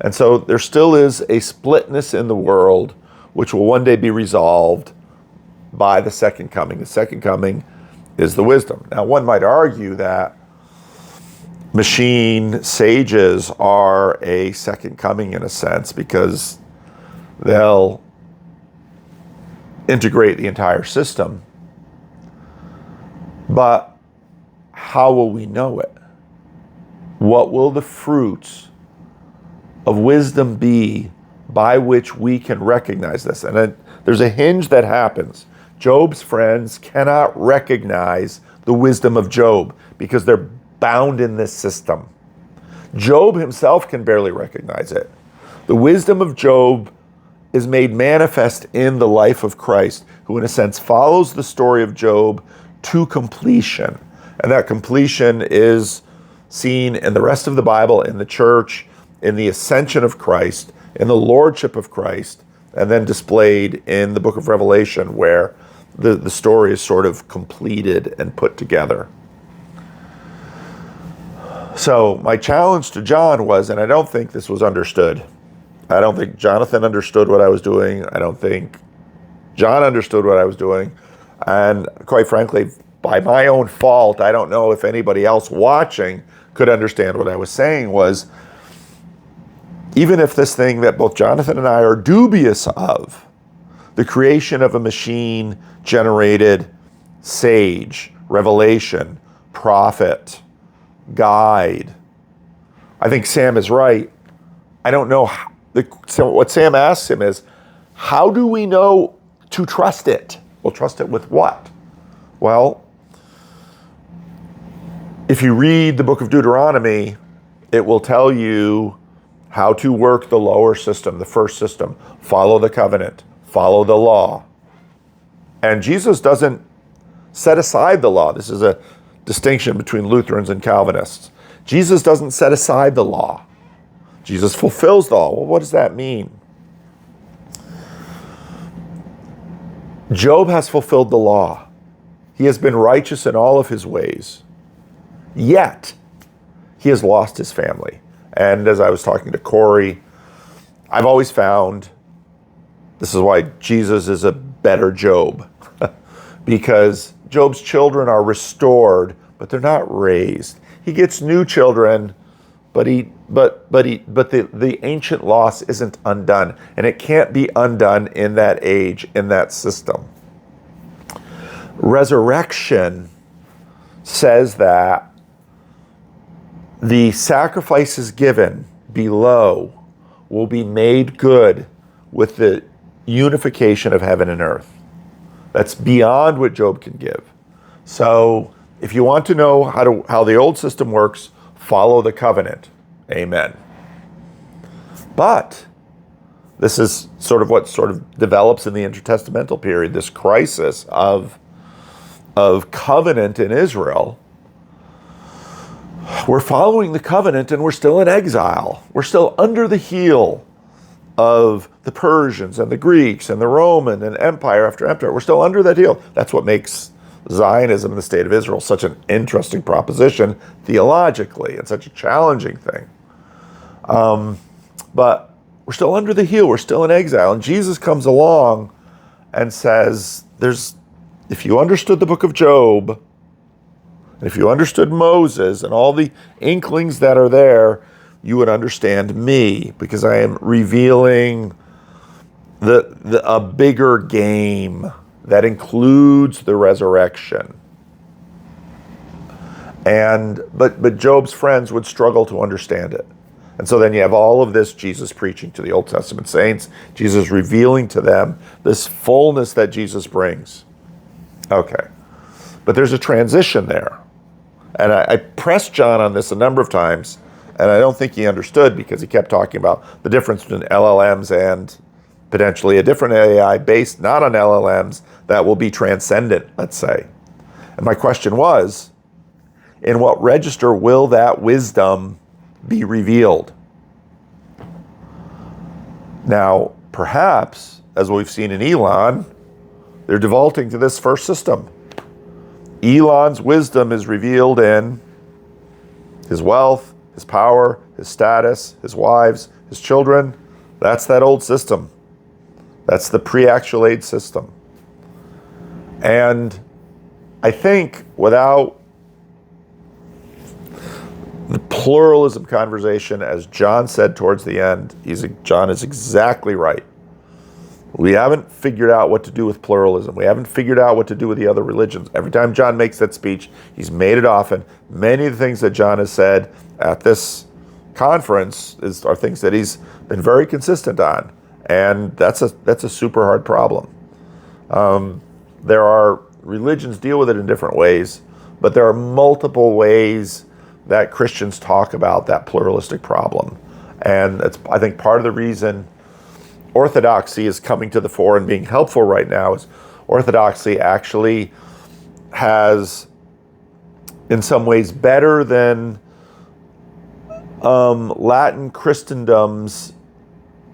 And so there still is a splitness in the world, which will one day be resolved by the second coming. The second coming is the wisdom. Now, one might argue that machine sages are a second coming in a sense because they'll integrate the entire system. But how will we know it? What will the fruits of wisdom be by which we can recognize this? And then there's a hinge that happens. Job's friends cannot recognize the wisdom of Job because they're bound in this system. Job himself can barely recognize it. The wisdom of Job is made manifest in the life of Christ, who in a sense follows the story of Job to completion. And that completion is seen in the rest of the Bible, in the church, in the ascension of Christ, in the lordship of Christ, and then displayed in the book of Revelation, where the story is sort of completed and put together. So my challenge to John was, and I don't think this was understood. I don't think Jonathan understood what I was doing. I don't think John understood what I was doing. And quite frankly, by my own fault, I don't know if anybody else watching could understand what I was saying was, even if this thing that both Jonathan and I are dubious of, the creation of a machine-generated sage, revelation, prophet, guide, I think Sam is right. I don't know. What Sam asks him is, how do we know to trust it? Well, trust it with what? Well, if you read the book of Deuteronomy, it will tell you how to work the lower system, the first system. Follow the covenant, follow the law. And Jesus doesn't set aside the law. This is a distinction between Lutherans and Calvinists. Jesus doesn't set aside the law. Jesus fulfills the law. Well, what does that mean? Job has fulfilled the law. He has been righteous in all of his ways. Yet, he has lost his family. And as I was talking to Corey, I've always found this is why Jesus is a better Job. Because Job's children are restored, but they're not raised. He gets new children, but the ancient loss isn't undone. And it can't be undone in that age, in that system. Resurrection says that the sacrifices given below will be made good with the unification of heaven and earth. That's beyond what Job can give. So if you want to know how the old system works, follow the covenant. Amen. But this is sort of what sort of develops in the intertestamental period, this crisis of covenant in Israel. We're following the covenant and we're still in exile. We're still under the heel of the Persians and the Greeks and the Roman and empire after empire. We're still under that heel. That's what makes Zionism and the state of Israel such an interesting proposition theologically and such a challenging thing. But we're still under the heel. We're still in exile. And Jesus comes along and says, if you understood the book of Job, and if you understood Moses and all the inklings that are there, you would understand me, because I am revealing a bigger game that includes the resurrection. But Job's friends would struggle to understand it. And so then you have all of this Jesus preaching to the Old Testament saints, Jesus revealing to them this fullness that Jesus brings. Okay. But there's a transition there. And I pressed John on this a number of times, and I don't think he understood, because he kept talking about the difference between LLMs and potentially a different AI based not on LLMs that will be transcendent, let's say. And my question was, in what register will that wisdom be revealed? Now, perhaps, as we've seen in Elon, they're defaulting to this first system. Elon's wisdom is revealed in his wealth, his power, his status, his wives, his children. That's that old system. That's the pre-axial age system. And I think without the pluralism conversation, as John said towards the end, John is exactly right. We haven't figured out what to do with pluralism. We haven't figured out what to do with the other religions. Every time John makes that speech, he's made it often. Many of the things that John has said at this conference are things that he's been very consistent on. And that's a super hard problem. There are religions deal with it in different ways, but there are multiple ways that Christians talk about that pluralistic problem. And it's, I think, part of the reason Orthodoxy is coming to the fore and being helpful right now is Orthodoxy actually has, in some ways, better than Latin Christendom's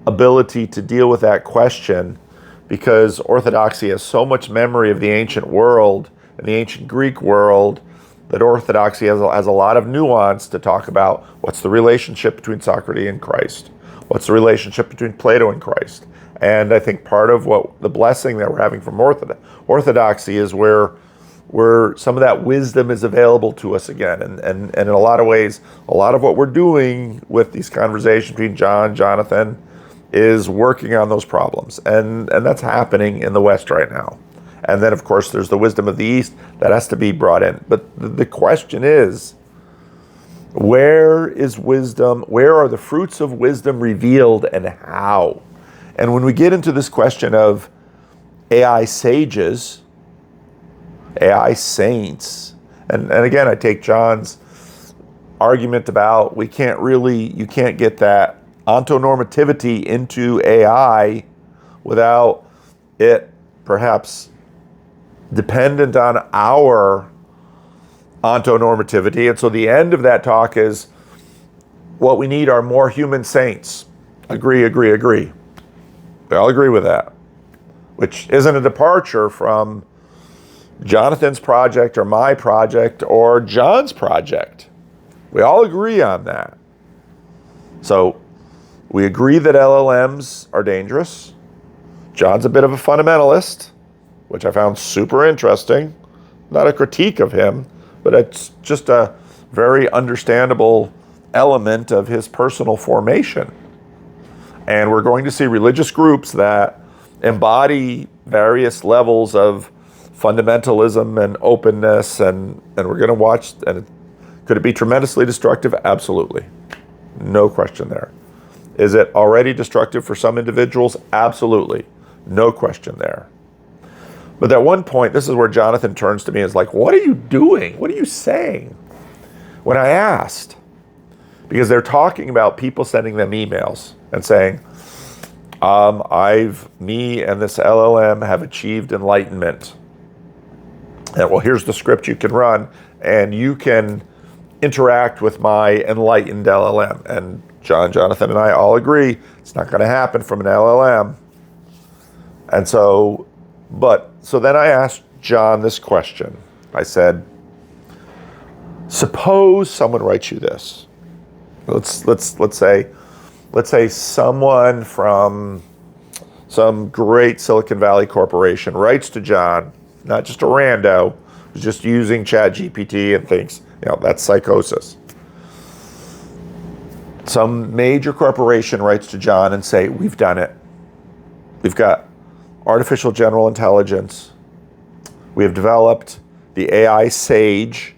ability to deal with that question, because Orthodoxy has so much memory of the ancient world and the ancient Greek world that Orthodoxy has a lot of nuance to talk about. What's the relationship between Socrates and Christ? What's the relationship between Plato and Christ? And I think part of what the blessing that we're having from Orthodoxy is where some of that wisdom is available to us again. And in a lot of ways, a lot of what we're doing with these conversations between Jonathan, is working on those problems. And that's happening in the West right now. And then, of course, there's the wisdom of the East that has to be brought in. But the question is, where is wisdom? Where are the fruits of wisdom revealed, and how? And when we get into this question of AI sages, AI saints, and again, I take John's argument about you can't get that ontonormativity into AI without it perhaps dependent on our ontonormativity. And so the end of that talk is, what we need are more human saints. Agree. We all agree with that, which isn't a departure from Jonathan's project or my project or John's project. We all agree on that. So we agree that LLMs are dangerous. John's a bit of a fundamentalist, which I found super interesting. Not a critique of him, but it's just a very understandable element of his personal formation. And we're going to see religious groups that embody various levels of fundamentalism and openness, and we're going to watch, and could it be tremendously destructive? Absolutely. No question there. Is it already destructive for some individuals? Absolutely. No question there. But at one point, this is where Jonathan turns to me and is like, what are you doing? What are you saying? When I asked, because they're talking about people sending them emails and saying, me and this LLM have achieved enlightenment. And well, here's the script you can run, and you can interact with my enlightened LLM. And Jonathan and I all agree it's not going to happen from an LLM. And so then I asked John this question. I said, suppose someone writes you this. Let's say someone from some great Silicon Valley corporation writes to John, not just a rando who's just using ChatGPT and thinks, that's psychosis. Some major corporation writes to John and say, we've done it. We've got artificial general intelligence. We have developed the AI sage,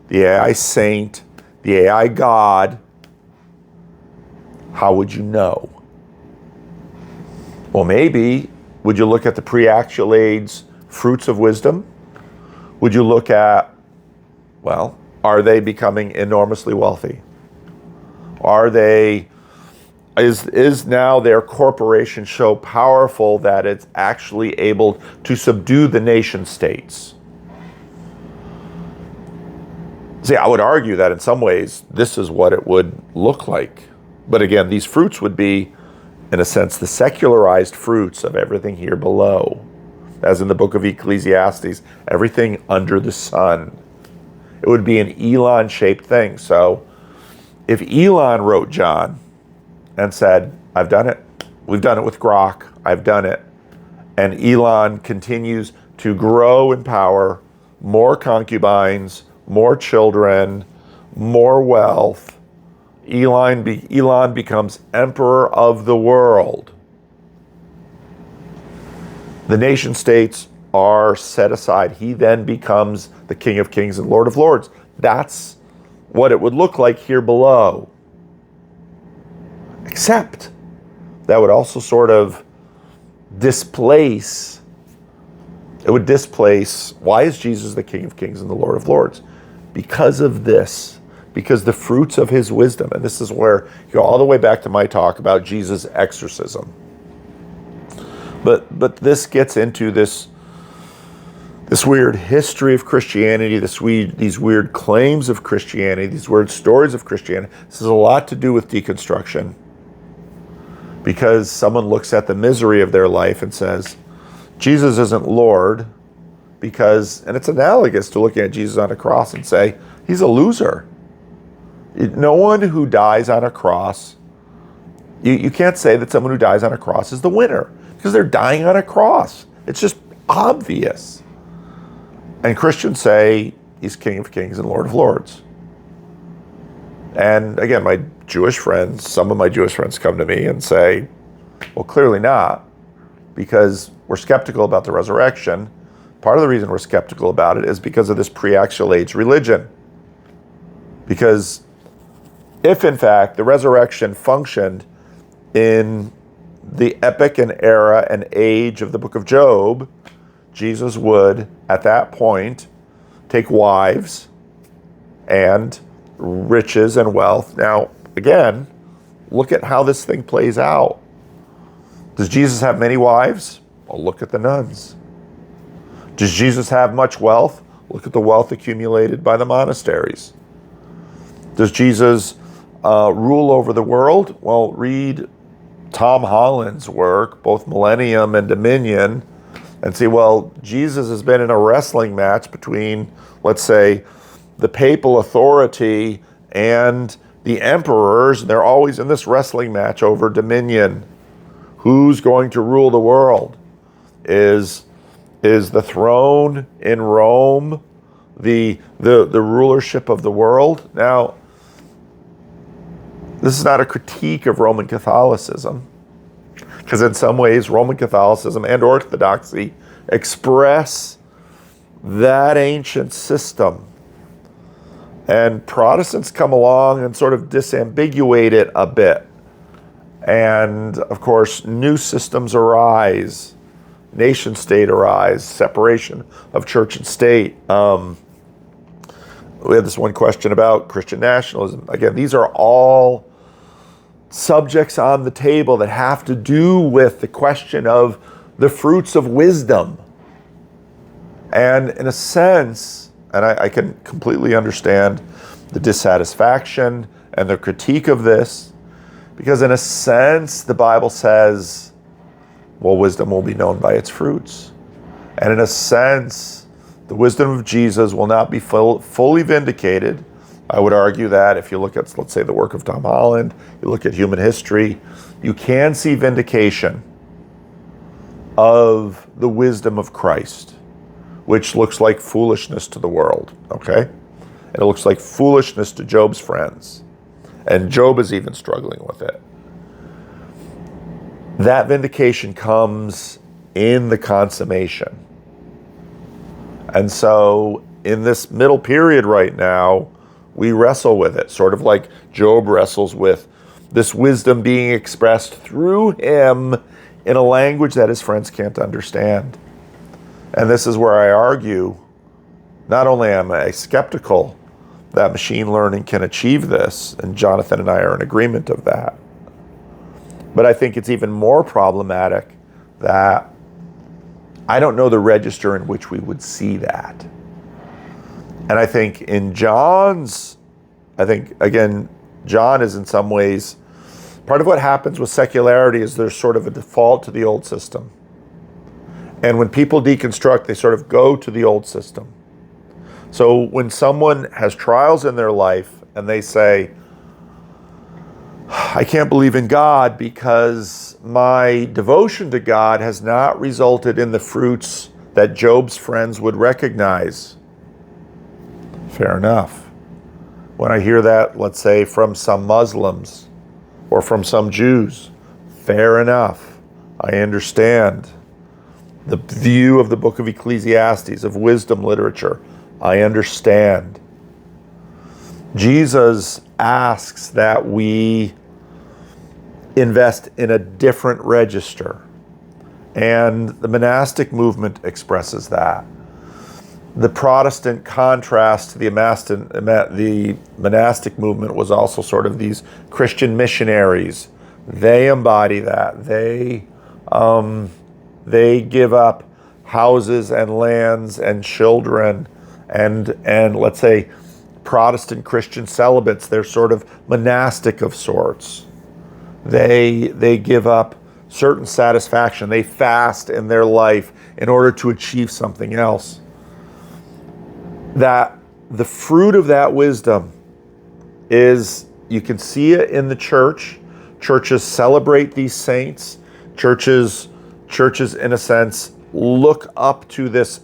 the AI saint, the AI God. How would you know? Well, maybe, would you look at the pre-axial age fruits of wisdom? Would you look at, are they becoming enormously wealthy? Is now their corporation so powerful that it's actually able to subdue the nation states? See, I would argue that in some ways, this is what it would look like. But again, these fruits would be, in a sense, the secularized fruits of everything here below. As in the book of Ecclesiastes, everything under the sun. It would be an Elon-shaped thing. So if Elon wrote John and said, I've done it. We've done it with Grok. I've done it. And Elon continues to grow in power, more concubines, more children, more wealth. Elon becomes emperor of the world. The nation states are set aside. He then becomes the King of Kings and Lord of Lords. That's what it would look like here below. Except that would also sort of displace, why is Jesus the King of Kings and the Lord of Lords? Because of this, because the fruits of his wisdom, and this is where you go all the way back to my talk about Jesus' exorcism. But this gets into this weird history of Christianity, these weird claims of Christianity, these weird stories of Christianity. This has a lot to do with deconstruction. Because someone looks at the misery of their life and says, Jesus isn't Lord, and it's analogous to looking at Jesus on a cross and say, he's a loser. No one who dies on a cross, you can't say that someone who dies on a cross is the winner, because they're dying on a cross. It's just obvious. And Christians say he's King of Kings and Lord of Lords. And again, some of my Jewish friends come to me and say, well, clearly not, because we're skeptical about the resurrection. Part of the reason we're skeptical about it is because of this pre-axial age religion. Because if, in fact, the resurrection functioned in the epoch and era and age of the book of Job, Jesus would, at that point, take wives and riches and wealth. Now, again, look at how this thing plays out. Does Jesus have many wives? Well, look at the nuns. Does Jesus have much wealth? Look at the wealth accumulated by the monasteries. Does Jesus rule over the world? Well, read Tom Holland's work, both Millennium and Dominion, and see, Jesus has been in a wrestling match between, let's say, the papal authority and the emperors. They're always in this wrestling match over dominion. Who's going to rule the world? Is the throne in Rome the rulership of the world? Now, this is not a critique of Roman Catholicism, because in some ways Roman Catholicism and Orthodoxy express that ancient system. And Protestants come along and sort of disambiguate it a bit. And of course, new systems arise, nation state arise, separation of church and state. We had this one question about Christian nationalism. Again, these are all subjects on the table that have to do with the question of the fruits of wisdom. And in a sense, and I can completely understand the dissatisfaction and the critique of this, because in a sense, the Bible says, well, wisdom will be known by its fruits. And in a sense, the wisdom of Jesus will not be fully vindicated. I would argue that if you look at, let's say, the work of Tom Holland, you look at human history, you can see vindication of the wisdom of Christ, which looks like foolishness to the world, okay? And it looks like foolishness to Job's friends. And Job is even struggling with it. That vindication comes in the consummation. And so in this middle period right now, we wrestle with it, sort of like Job wrestles with this wisdom being expressed through him in a language that his friends can't understand. And this is where I argue, not only am I skeptical that machine learning can achieve this, and Jonathan and I are in agreement of that, but I think it's even more problematic that I don't know the register in which we would see that. And I think in John's, again, John is in some ways, part of what happens with secularity is there's sort of a default to the old system. And when people deconstruct, they sort of go to the old system. So when someone has trials in their life and they say, I can't believe in God because my devotion to God has not resulted in the fruits that Job's friends would recognize. Fair enough. When I hear that, let's say, from some Muslims or from some Jews, fair enough. I understand the view of the book of Ecclesiastes, of wisdom literature. I understand. Jesus asks that we invest in a different register. And the monastic movement expresses that. The Protestant contrast to the monastic movement was also sort of these Christian missionaries. They embody that. They give up houses and lands and children and let's say Protestant Christian celibates. They're sort of monastic of sorts. They give up certain satisfaction. They fast in their life in order to achieve something else. That the fruit of that wisdom is, you can see it in the church. Churches celebrate these saints. Churches in a sense look up to this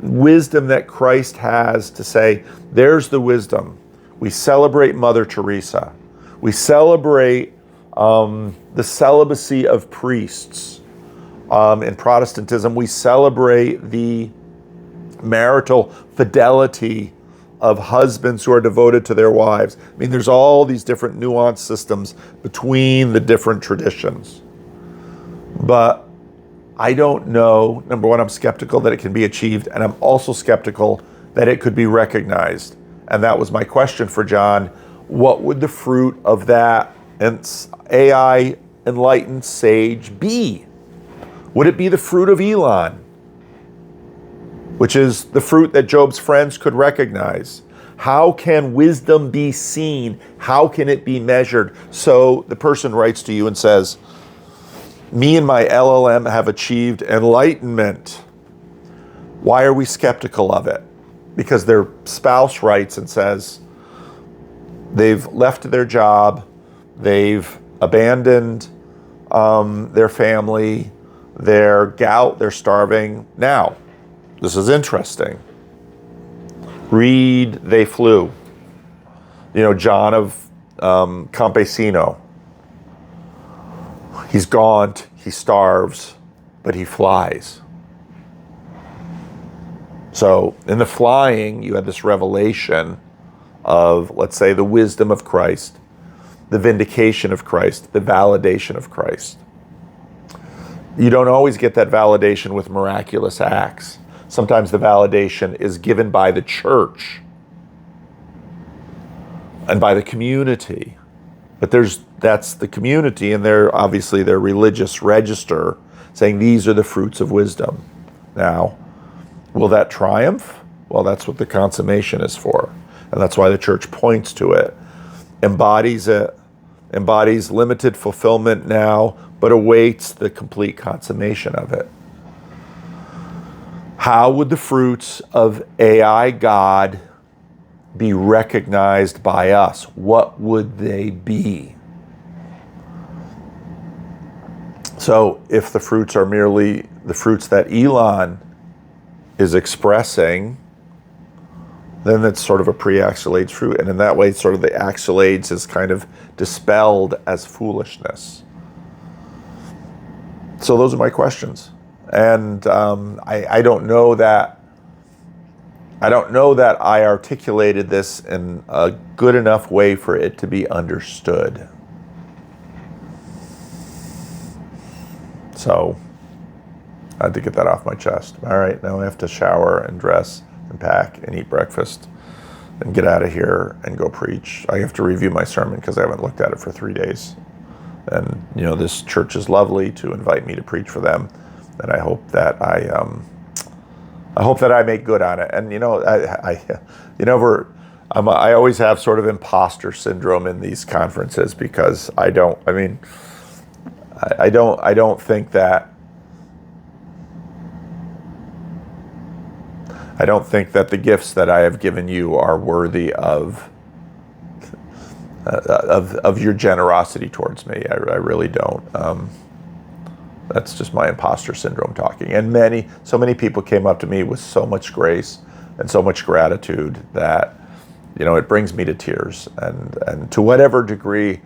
wisdom that Christ has to say, there's the wisdom. We celebrate Mother Teresa. We celebrate the celibacy of priests. In Protestantism, we celebrate the marital fidelity of husbands who are devoted to their wives. I mean, there's all these different nuanced systems between the different traditions. But I don't know, number one, I'm skeptical that it can be achieved, and I'm also skeptical that it could be recognized. And that was my question for John. What would the fruit of that AI enlightened sage be? Would it be the fruit of Elon, which is the fruit that Job's friends could recognize? How can wisdom be seen? How can it be measured? So the person writes to you and says, me and my LLM have achieved enlightenment. Why are we skeptical of it? Because their spouse writes and says, they've left their job, they've abandoned their family, they're gout, they're starving. Now, this is interesting. Read They Flew. John of Campesino. He's gaunt, he starves, but he flies. So in the flying, you had this revelation of, let's say, the wisdom of Christ, the vindication of Christ, the validation of Christ. You don't always get that validation with miraculous acts. Sometimes the validation is given by the church and by the community. But that's the community, and they're obviously their religious register saying these are the fruits of wisdom. Now, will that triumph? Well, that's what the consummation is for. and that's why the church points to it, embodies limited fulfillment now, but awaits the complete consummation of it. How would the fruits of AI God be recognized by us? What would they be? So if the fruits are merely the fruits that Elon is expressing, then it's sort of a pre-axial age fruit. And in that way, sort of the axial age is kind of dispelled as foolishness. So those are my questions. And I don't know that I articulated this in a good enough way for it to be understood. So I had to get that off my chest. All right, now I have to shower and dress and pack and eat breakfast and get out of here and go preach. I have to review my sermon because I haven't looked at it for 3 days. And, you know, this church is lovely to invite me to preach for them. And I hope that I make good on it. And, you know, I always have sort of imposter syndrome in these conferences because I don't think that the gifts that I have given you are worthy of your generosity towards me. I really don't. That's just my imposter syndrome talking. And so many people came up to me with so much grace and so much gratitude that, you know, it brings me to tears. And to whatever degree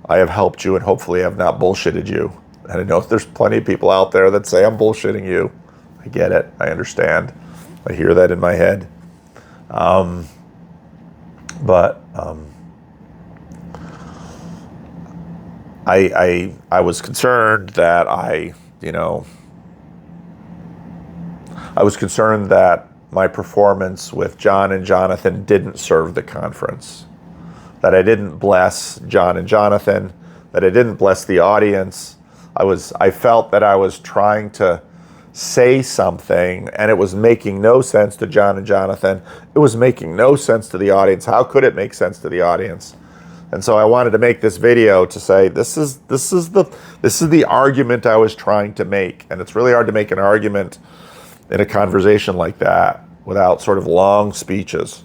I have helped you and hopefully have not bullshitted you. And I know there's plenty of people out there that say I'm bullshitting you. I get it. I understand. I hear that in my head. I was concerned that I was concerned that my performance with John and Jonathan didn't serve the conference, that I didn't bless John and Jonathan, that I didn't bless the audience. I felt that I was trying to say something and it was making no sense to John and Jonathan. It was making no sense to the audience. How could it make sense to the audience? And so I wanted to make this video to say this is the argument I was trying to make. And it's really hard to make an argument in a conversation like that without sort of long speeches.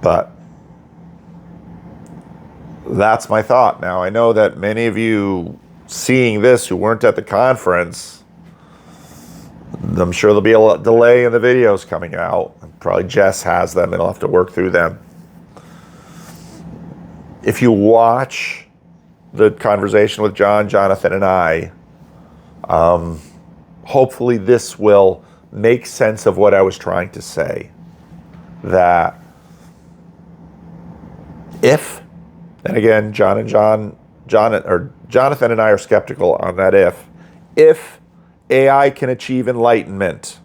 But that's my thought. Now, I know that many of you seeing this who weren't at the conference, I'm sure there'll be a delay in the videos coming out. Probably Jess has them and I'll have to work through them. If you watch the conversation with John, Jonathan, and I, hopefully this will make sense of what I was trying to say. That if, and again, Jonathan and I are skeptical on that if AI can achieve enlightenment,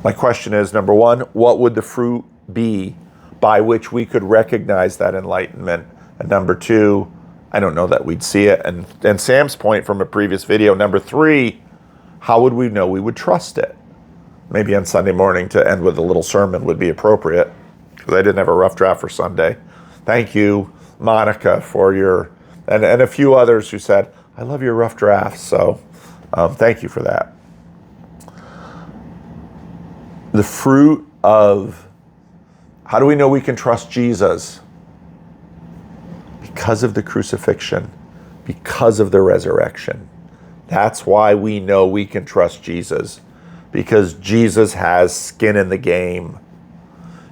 my question is, number one, what would the fruit be by which we could recognize that enlightenment? And number two, I don't know that we'd see it. And Sam's point from a previous video, number three, how would we know we would trust it? Maybe on Sunday morning to end with a little sermon would be appropriate, because I didn't have a rough draft for Sunday. Thank you, Monica, for your, and a few others who said, I love your rough drafts. So thank you for that. The fruit of, how do we know we can trust Jesus? Because of the crucifixion, because of the resurrection. That's why we know we can trust Jesus, because Jesus has skin in the game.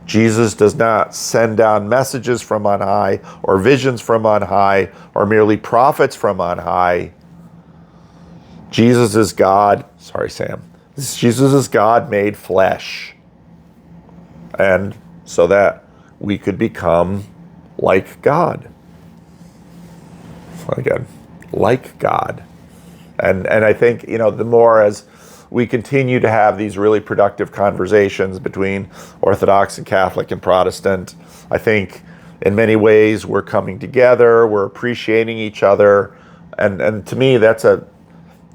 Jesus does not send down messages from on high or visions from on high or merely prophets from on high. Jesus is God. Sorry, Sam. Jesus is God made flesh. And so that we could become like God. Again, like God. And I think, you know, the more as we continue to have these really productive conversations between Orthodox and Catholic and Protestant, I think in many ways we're coming together, we're appreciating each other. And to me, that's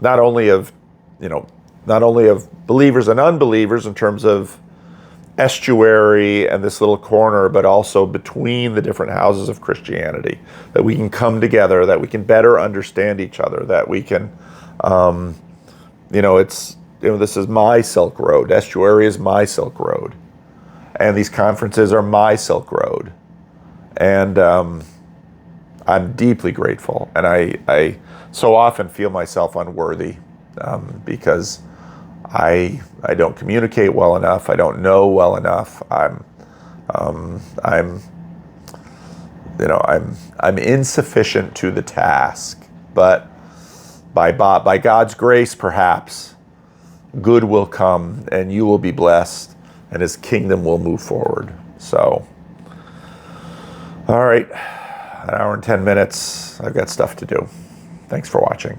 not only of, you know, not only of believers and unbelievers in terms of estuary and this little corner, but also between the different houses of Christianity, that we can come together, that we can better understand each other, that we can, this is my Silk Road. Estuary is my Silk Road. And these conferences are my Silk Road. And I'm deeply grateful. And I so often feel myself unworthy because I don't communicate well enough. I don't know well enough. I'm insufficient to the task. But by God's grace, perhaps good will come, and you will be blessed, and His kingdom will move forward. So, all right, an hour and 10 minutes. I've got stuff to do. Thanks for watching.